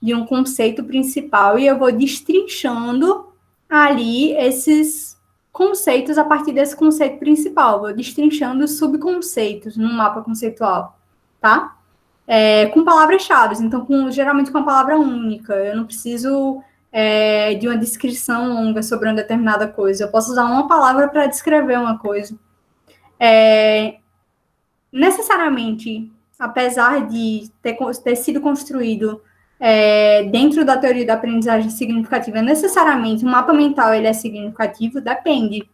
de um conceito principal, e eu vou destrinchando ali esses conceitos a partir desse conceito principal. Vou destrinchando os subconceitos no mapa conceitual, tá? Com palavras-chave, então geralmente com uma palavra única. Eu não preciso de uma descrição longa sobre uma determinada coisa. Eu posso usar uma palavra para descrever uma coisa. Necessariamente, apesar de ter sido construído dentro da teoria da aprendizagem significativa, necessariamente o mapa mental ele é significativo? Depende.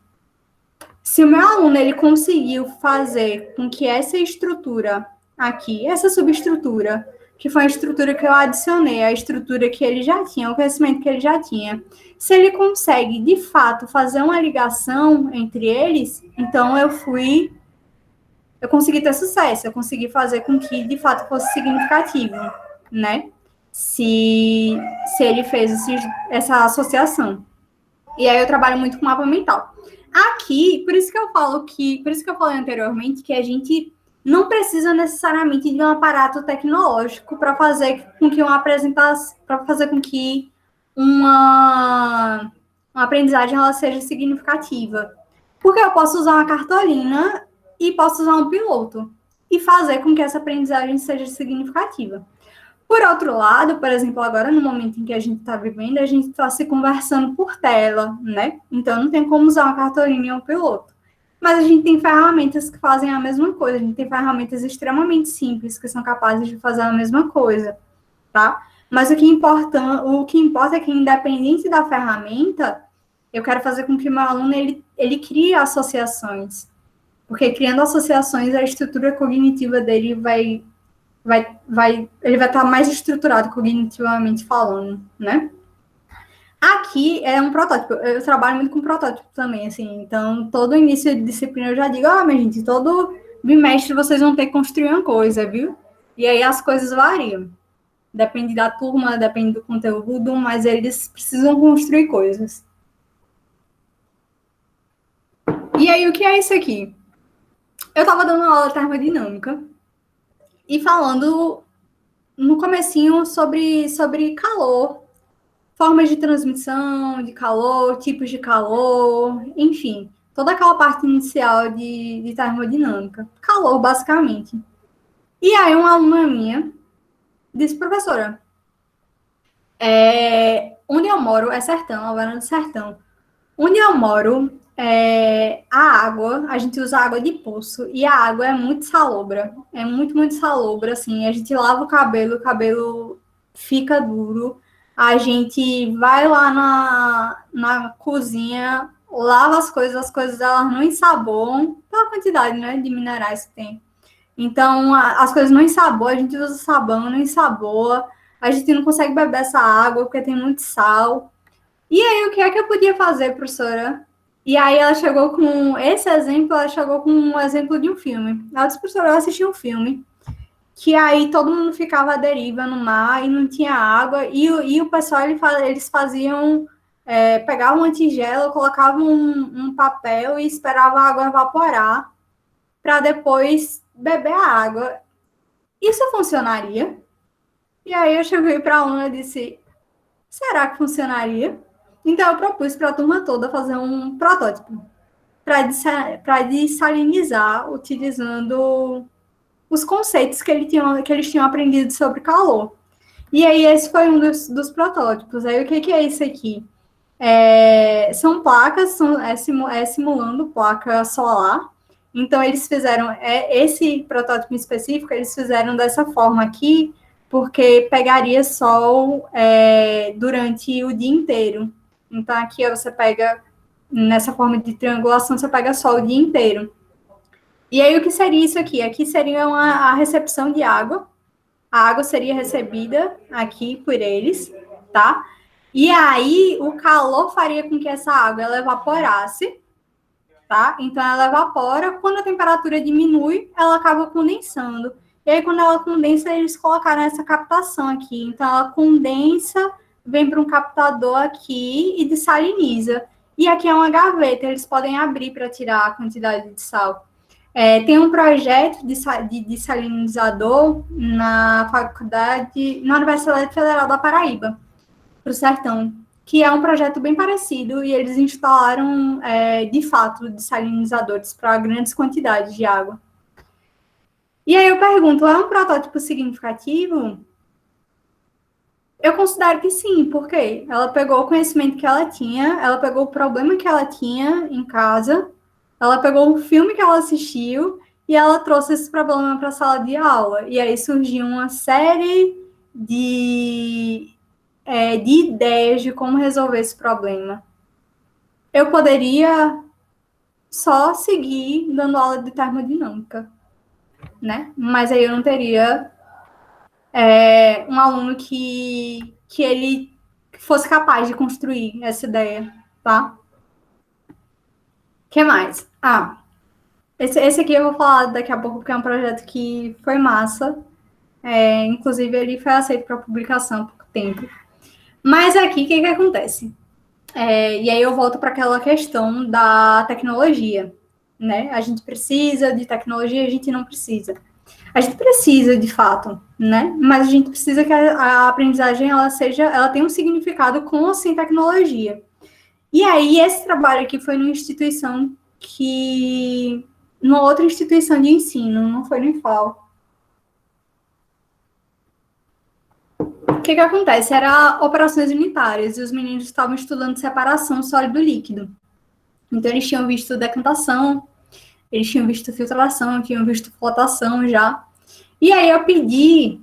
Se o meu aluno ele conseguiu fazer com que essa estrutura aqui, essa subestrutura, que foi a estrutura que eu adicionei, a estrutura que ele já tinha, o conhecimento que ele já tinha, se ele consegue, de fato, fazer uma ligação entre eles, então eu consegui ter sucesso, eu consegui fazer com que, de fato, fosse significativo, né? Se ele fez essa associação. E aí eu trabalho muito com mapa mental. Aqui, por isso que eu falei anteriormente que a gente não precisa necessariamente de um aparato tecnológico para fazer com que uma apresentação, para fazer com que uma aprendizagem ela seja significativa. Porque eu posso usar uma cartolina e posso usar um piloto e fazer com que essa aprendizagem seja significativa. Por outro lado, por exemplo, agora no momento em que a gente está vivendo, a gente está se conversando por tela, né? Então não tem como usar uma cartolina e um piloto. Mas a gente tem ferramentas que fazem a mesma coisa, a gente tem ferramentas extremamente simples que são capazes de fazer a mesma coisa, tá? Mas o que importa é que, independente da ferramenta, eu quero fazer com que o meu aluno ele crie associações. Porque criando associações, a estrutura cognitiva dele ele vai estar mais estruturado cognitivamente falando, né? Aqui é um protótipo. Eu trabalho muito com protótipo também, assim. Então, todo início de disciplina eu já digo, minha gente, todo bimestre vocês vão ter que construir uma coisa, viu? E aí as coisas variam. Depende da turma, depende do conteúdo, mas eles precisam construir coisas. E aí, o que é isso aqui? Eu estava dando aula de termodinâmica e falando no comecinho sobre calor, formas de transmissão de calor, tipos de calor, enfim, toda aquela parte inicial de termodinâmica. Calor, basicamente. E aí uma aluna minha disse, professora, onde eu moro é sertão, Alvarado do Sertão. Onde eu moro, a água, a gente usa água de poço, e a água é muito salobra, é muito, muito salobra, assim, a gente lava o cabelo fica duro, a gente vai lá na cozinha, lava as coisas elas não ensaboam, pela quantidade, né, de minerais que tem. Então, as coisas não ensaboam, a gente usa sabão, não ensaboa, a gente não consegue beber essa água porque tem muito sal. E aí, o que é que eu podia fazer, professora? E aí ela chegou com esse exemplo, ela chegou com um exemplo de um filme. Ela disse, professora, eu assisti um filme que aí todo mundo ficava à deriva no mar e não tinha água, e o pessoal, eles faziam pegava uma tigela, colocava um papel e esperava a água evaporar para depois beber a água. Isso funcionaria? E aí eu cheguei para a aluna e disse, será que funcionaria? Então eu propus para a turma toda fazer um protótipo para dessalinizar, utilizando os conceitos que eles tinham aprendido sobre calor. E aí esse foi um dos protótipos. Aí o que é isso aqui? São placas, simulando placa solar. Então eles fizeram, esse protótipo específico, eles fizeram dessa forma aqui, porque pegaria sol durante o dia inteiro. Então aqui ó, você pega, nessa forma de triangulação, você pega sol o dia inteiro. E aí o que seria isso aqui? Aqui seria a recepção de água. A água seria recebida aqui por eles, tá? E aí o calor faria com que essa água ela evaporasse, tá? Então ela evapora, quando a temperatura diminui, ela acaba condensando. E aí quando ela condensa, eles colocaram essa captação aqui. Então ela condensa, vem para um captador aqui e dessaliniza. E aqui é uma gaveta, eles podem abrir para tirar a quantidade de sal. Tem um projeto de dessalinizador na Universidade Federal da Paraíba, para o Sertão, que é um projeto bem parecido, e eles instalaram, de fato, dessalinizadores para grandes quantidades de água. E aí eu pergunto, é um protótipo significativo? Eu considero que sim, porque ela pegou o conhecimento que ela tinha, ela pegou o problema que ela tinha em casa, ela pegou o filme que ela assistiu e ela trouxe esse problema para a sala de aula. E aí surgiu uma série de ideias de como resolver esse problema. Eu poderia só seguir dando aula de termodinâmica, né? Mas aí eu não teria um aluno que ele fosse capaz de construir essa ideia, tá? O que mais? Esse aqui eu vou falar daqui a pouco, porque é um projeto que foi massa. Inclusive, ele foi aceito para publicação há pouco tempo. Mas aqui, o que acontece? E aí eu volto para aquela questão da tecnologia, né? A gente precisa de tecnologia, a gente não precisa. A gente precisa, de fato, né? Mas a gente precisa que a aprendizagem ela tenha um significado com ou sem tecnologia. E aí, esse trabalho aqui foi numa outra instituição de ensino, não foi no IFAL. O que acontece? Era operações unitárias, e os meninos estavam estudando separação sólido-líquido. Então, eles tinham visto decantação, eles tinham visto filtração, tinham visto flotação já. E aí, eu pedi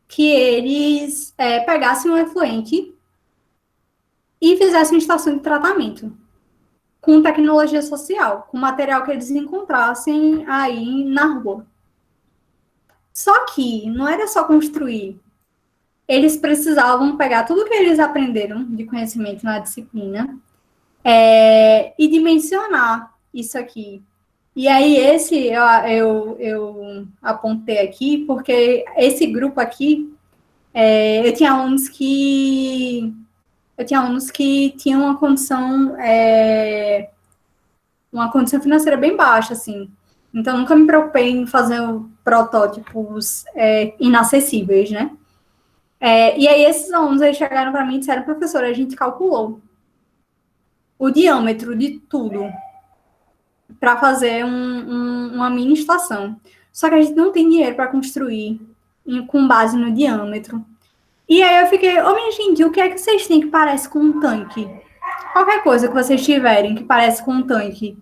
que eles pegassem um efluente e fizessem uma estação de tratamento com tecnologia social, com material que eles encontrassem aí na rua. Só que não era só construir. Eles precisavam pegar tudo que eles aprenderam de conhecimento na disciplina e dimensionar isso aqui. E aí esse eu apontei aqui, porque esse grupo aqui, eu tinha alunos que tinham uma condição financeira bem baixa, assim. Então, nunca me preocupei em fazer protótipos inacessíveis, né? E aí, esses alunos aí chegaram para mim e disseram, professora, a gente calculou o diâmetro de tudo para fazer uma mini estação. Só que a gente não tem dinheiro para construir com base no diâmetro. E aí eu fiquei, minha gente, o que é que vocês têm que parece com um tanque? Qualquer coisa que vocês tiverem que parece com um tanque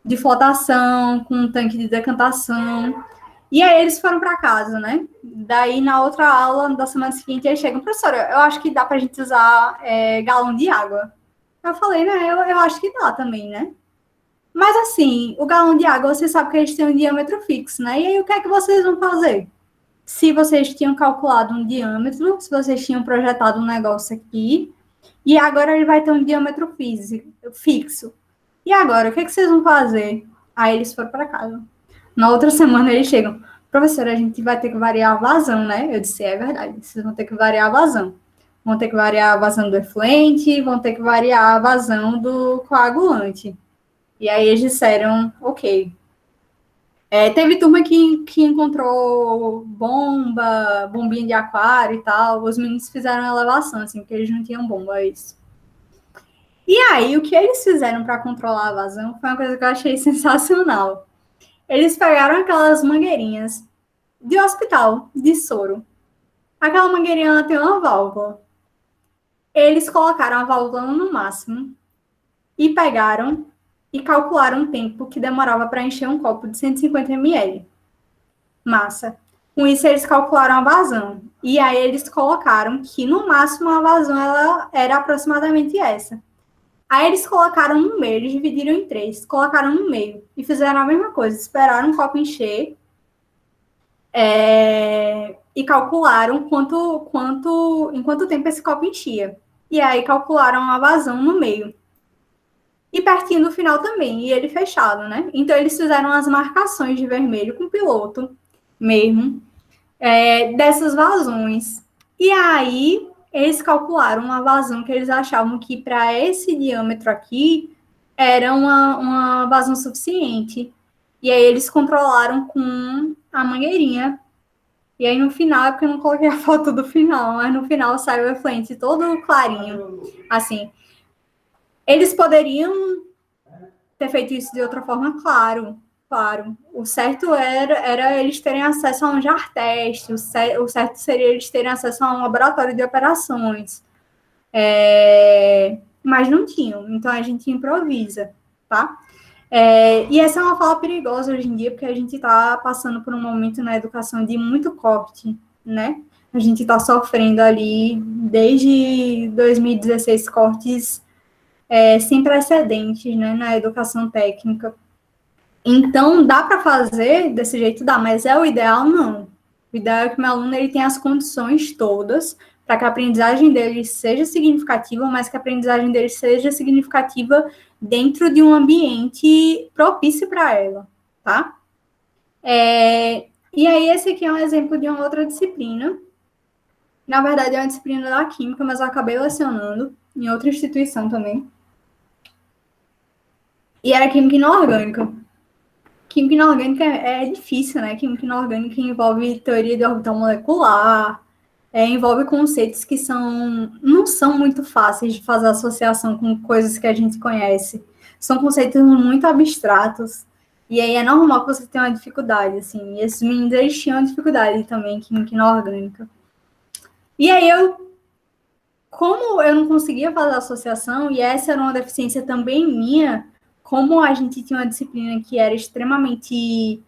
de flotação, com um tanque de decantação. E aí eles foram para casa, né? Daí, na outra aula, da semana seguinte, eles chegam, professora, eu acho que dá para a gente usar galão de água. Eu falei, né? Eu acho que dá também, né? Mas assim, o galão de água, você sabe que eles têm um diâmetro fixo, né? E aí, o que é que vocês vão fazer? Se vocês tinham calculado um diâmetro, se vocês tinham projetado um negócio aqui, e agora ele vai ter um diâmetro fixo. E agora, o que é que vocês vão fazer? Aí eles foram para casa. Na outra semana eles chegam, professora, a gente vai ter que variar a vazão, né? Eu disse, é verdade, vocês vão ter que variar a vazão. vão ter que variar a vazão do efluente, vão ter que variar a vazão do coagulante. E aí eles disseram, ok. Teve turma que encontrou bombinha de aquário e tal. Os meninos fizeram elevação, assim, porque eles não tinham bomba, é isso. E aí, o que eles fizeram para controlar a vazão foi uma coisa que eu achei sensacional. Eles pegaram aquelas mangueirinhas de hospital, de soro. Aquela mangueirinha ela tem uma válvula. Eles colocaram a válvula no máximo e pegaram e calcularam o tempo que demorava para encher um copo de 150 ml. Massa. Com isso, eles calcularam a vazão. E aí, eles colocaram que, no máximo, a vazão ela era aproximadamente essa. Aí, eles colocaram no meio, eles dividiram em 3, colocaram no meio e fizeram a mesma coisa. Esperaram o copo encher e calcularam em quanto tempo esse copo enchia. E aí, calcularam a vazão no meio. E pertinho do final também, e ele fechado, né? Então, eles fizeram as marcações de vermelho com o piloto mesmo, dessas vazões. E aí, eles calcularam uma vazão que eles achavam que para esse diâmetro aqui era uma vazão suficiente. E aí, eles controlaram com a mangueirinha. E aí, no final, é porque eu não coloquei a foto do final, mas no final saiu o efluente todo clarinho, assim. Eles poderiam ter feito isso de outra forma, claro. O certo era eles terem acesso a um JAR teste, o certo seria eles terem acesso a um laboratório de operações. Mas não tinham, então a gente improvisa, tá? E essa é uma fala perigosa hoje em dia, porque a gente está passando por um momento na educação de muito corte, né? A gente está sofrendo ali, desde 2016, cortes sem precedentes, né, na educação técnica. Então, dá para fazer desse jeito? Dá, mas é o ideal? Não. O ideal é que o meu aluno ele tenha as condições todas para que a aprendizagem dele seja significativa, mas que a aprendizagem dele seja significativa dentro de um ambiente propício para ela, tá? E aí, esse aqui é um exemplo de uma outra disciplina. Na verdade, é uma disciplina da Química, mas eu acabei lecionando em outra instituição também. E era Química Inorgânica. Química inorgânica é difícil, né? Química inorgânica envolve teoria de orbital molecular, envolve conceitos que não são muito fáceis de fazer associação com coisas que a gente conhece. São conceitos muito abstratos. E aí é normal que você tenha uma dificuldade, assim. E esses meninos, eles tinham dificuldade também em química inorgânica. E aí como eu não conseguia fazer associação, e essa era uma deficiência também minha, como a gente tinha uma disciplina que era extremamente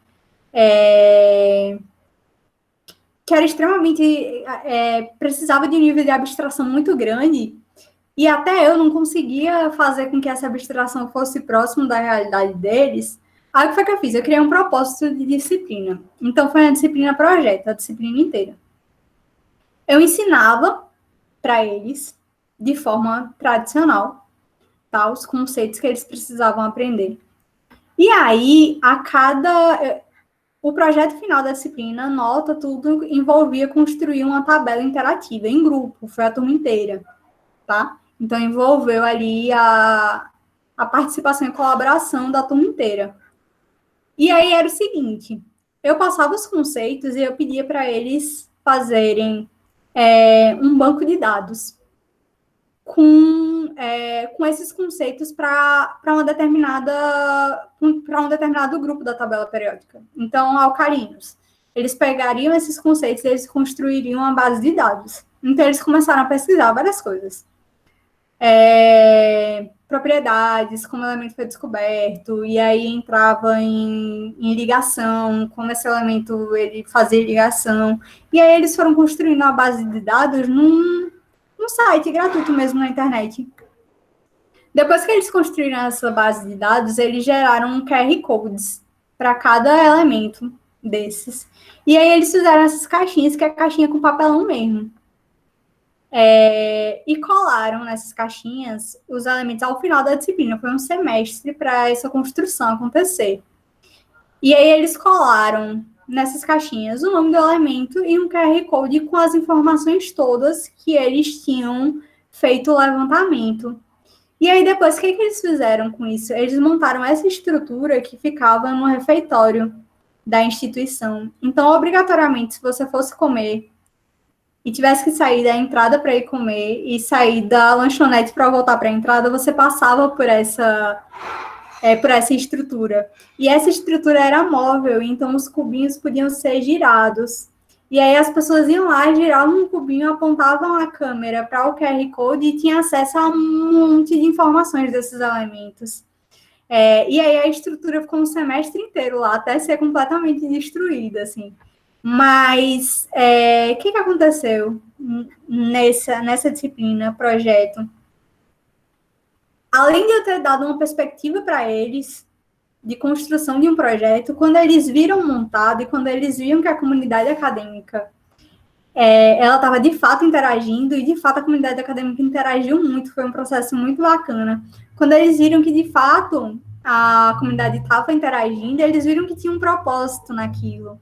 precisava de um nível de abstração muito grande, e até eu não conseguia fazer com que essa abstração fosse próximo da realidade deles. Aí o que foi que eu fiz? Eu criei um propósito de disciplina. Então foi uma disciplina projeto, a disciplina inteira. Eu ensinava para eles, de forma tradicional, tá, os conceitos que eles precisavam aprender. E aí, o projeto final da disciplina, nota, tudo envolvia construir uma tabela interativa em grupo, foi a turma inteira, tá? Então, envolveu ali a participação e colaboração da turma inteira. E aí era o seguinte, eu passava os conceitos e eu pedia para eles fazerem um banco de dados com esses conceitos para um determinado grupo da tabela periódica. Então, alcalinos. Eles pegariam esses conceitos e eles construiriam uma base de dados. Então, eles começaram a pesquisar várias coisas. Propriedades, como o elemento foi descoberto, e aí entrava em ligação, como esse elemento ele fazia ligação. E aí eles foram construindo a base de dados num site gratuito mesmo na internet. Depois que eles construíram essa base de dados, eles geraram QR Codes para cada elemento desses. E aí eles fizeram essas caixinhas, que é caixinha com papelão mesmo. E colaram nessas caixinhas os elementos ao final da disciplina. Foi um semestre para essa construção acontecer. E aí eles colaram nessas caixinhas o nome do elemento e um QR Code com as informações todas que eles tinham feito o levantamento. E aí, depois, o que eles fizeram com isso? Eles montaram essa estrutura que ficava no refeitório da instituição. Então, obrigatoriamente, se você fosse comer e tivesse que sair da entrada para ir comer e sair da lanchonete para voltar para a entrada, você passava por essa estrutura. E essa estrutura era móvel, então os cubinhos podiam ser girados. E aí as pessoas iam lá, giravam um cubinho, apontavam a câmera para o QR Code e tinham acesso a um monte de informações desses elementos. E aí a estrutura ficou um semestre inteiro lá, até ser completamente destruída, assim. Mas o que aconteceu nessa disciplina, projeto? Além de eu ter dado uma perspectiva para eles de construção de um projeto, quando eles viram montado e quando eles viam que a comunidade acadêmica ela estava de fato interagindo, e de fato a comunidade acadêmica interagiu muito, foi um processo muito bacana. Quando eles viram que de fato a comunidade estava interagindo, eles viram que tinha um propósito naquilo.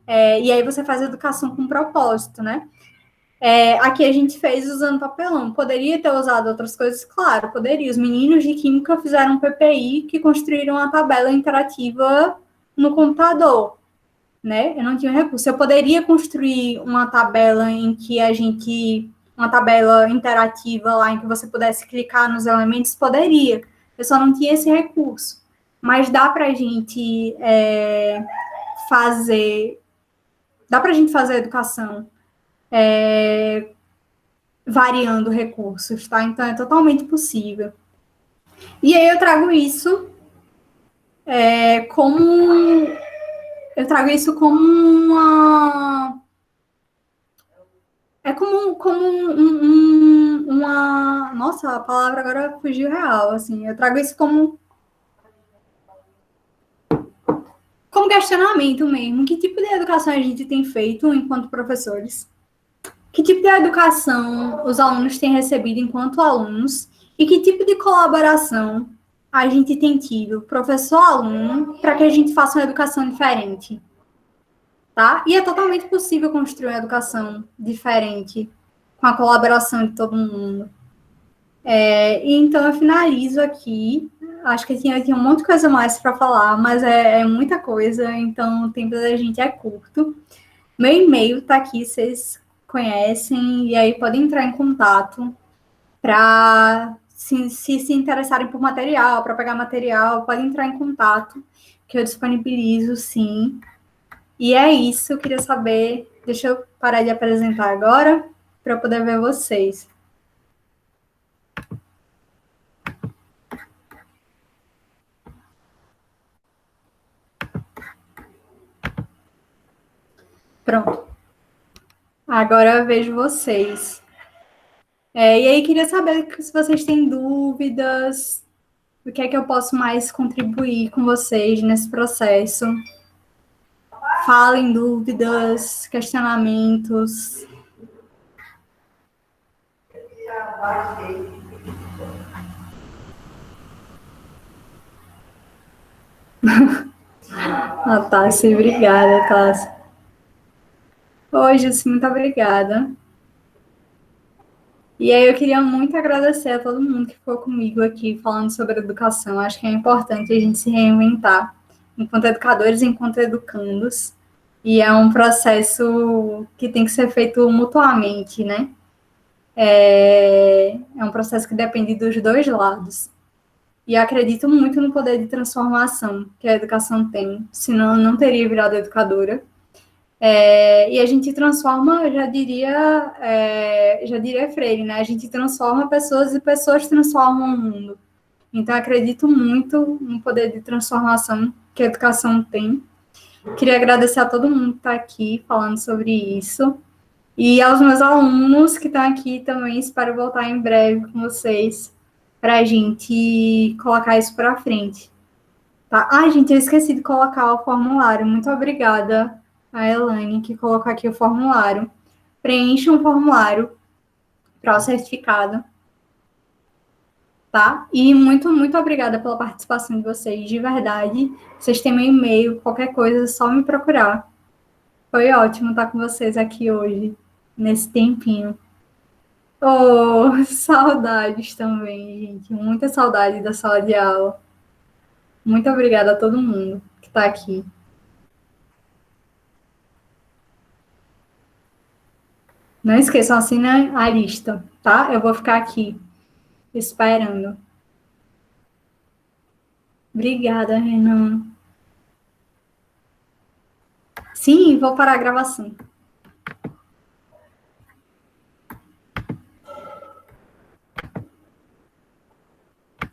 E aí você faz educação com propósito, né? Aqui a gente fez usando papelão. Poderia ter usado outras coisas? Claro, poderia. Os meninos de Química fizeram um PPI que construíram uma tabela interativa no computador, né? Eu não tinha recurso. Eu poderia construir uma tabela uma tabela interativa lá em que você pudesse clicar nos elementos? Poderia. Eu só não tinha esse recurso. Mas dá para a gente fazer a educação variando recursos, tá? Então, é totalmente possível. E aí eu trago isso como uma... uma... Nossa, a palavra agora fugiu real, assim. Eu trago isso como questionamento mesmo. Que tipo de educação a gente tem feito enquanto professores? Que tipo de educação os alunos têm recebido enquanto alunos? E que tipo de colaboração a gente tem tido, professor-aluno, para que a gente faça uma educação diferente? Tá? E é totalmente possível construir uma educação diferente com a colaboração de todo mundo. Então, eu finalizo aqui. Acho que tinha um monte de coisa mais para falar, mas é muita coisa, então o tempo da gente é curto. Meu e-mail está aqui, vocês conhecem, e aí podem entrar em contato para se interessarem por material, para pegar material, podem entrar em contato, que eu disponibilizo, sim. E é isso, eu queria saber, deixa eu parar de apresentar agora, para eu poder ver vocês. Pronto. Agora eu vejo vocês. E aí, queria saber se vocês têm dúvidas, o que é que eu posso mais contribuir com vocês nesse processo. Falem dúvidas, questionamentos. Tassi, obrigada, Tassi. Oi, Jussi, muito obrigada. E aí eu queria muito agradecer a todo mundo que ficou comigo aqui falando sobre educação. Acho que é importante a gente se reinventar enquanto educadores e enquanto educandos. E é um processo que tem que ser feito mutuamente, né? É um processo que depende dos dois lados. E acredito muito no poder de transformação que a educação tem, senão eu não teria virado educadora. E a gente transforma, já diria Freire, né? A gente transforma pessoas e pessoas transformam o mundo. Então, acredito muito no poder de transformação que a educação tem. Queria agradecer a todo mundo que está aqui falando sobre isso. E aos meus alunos que estão aqui também, espero voltar em breve com vocês para a gente colocar isso para frente. Tá? Gente, eu esqueci de colocar o formulário. Muito obrigada a Elaine, que colocou aqui o formulário. Preencha um formulário para o certificado. Tá? E muito, muito obrigada pela participação de vocês, de verdade. Vocês têm meu e-mail, qualquer coisa, é só me procurar. Foi ótimo estar com vocês aqui hoje, nesse tempinho. Oh, saudades também, gente. Muita saudade da sala de aula. Muito obrigada a todo mundo que está aqui. Não esqueçam, assina a lista, tá? Eu vou ficar aqui esperando. Obrigada, Renan. Sim, vou parar a gravação.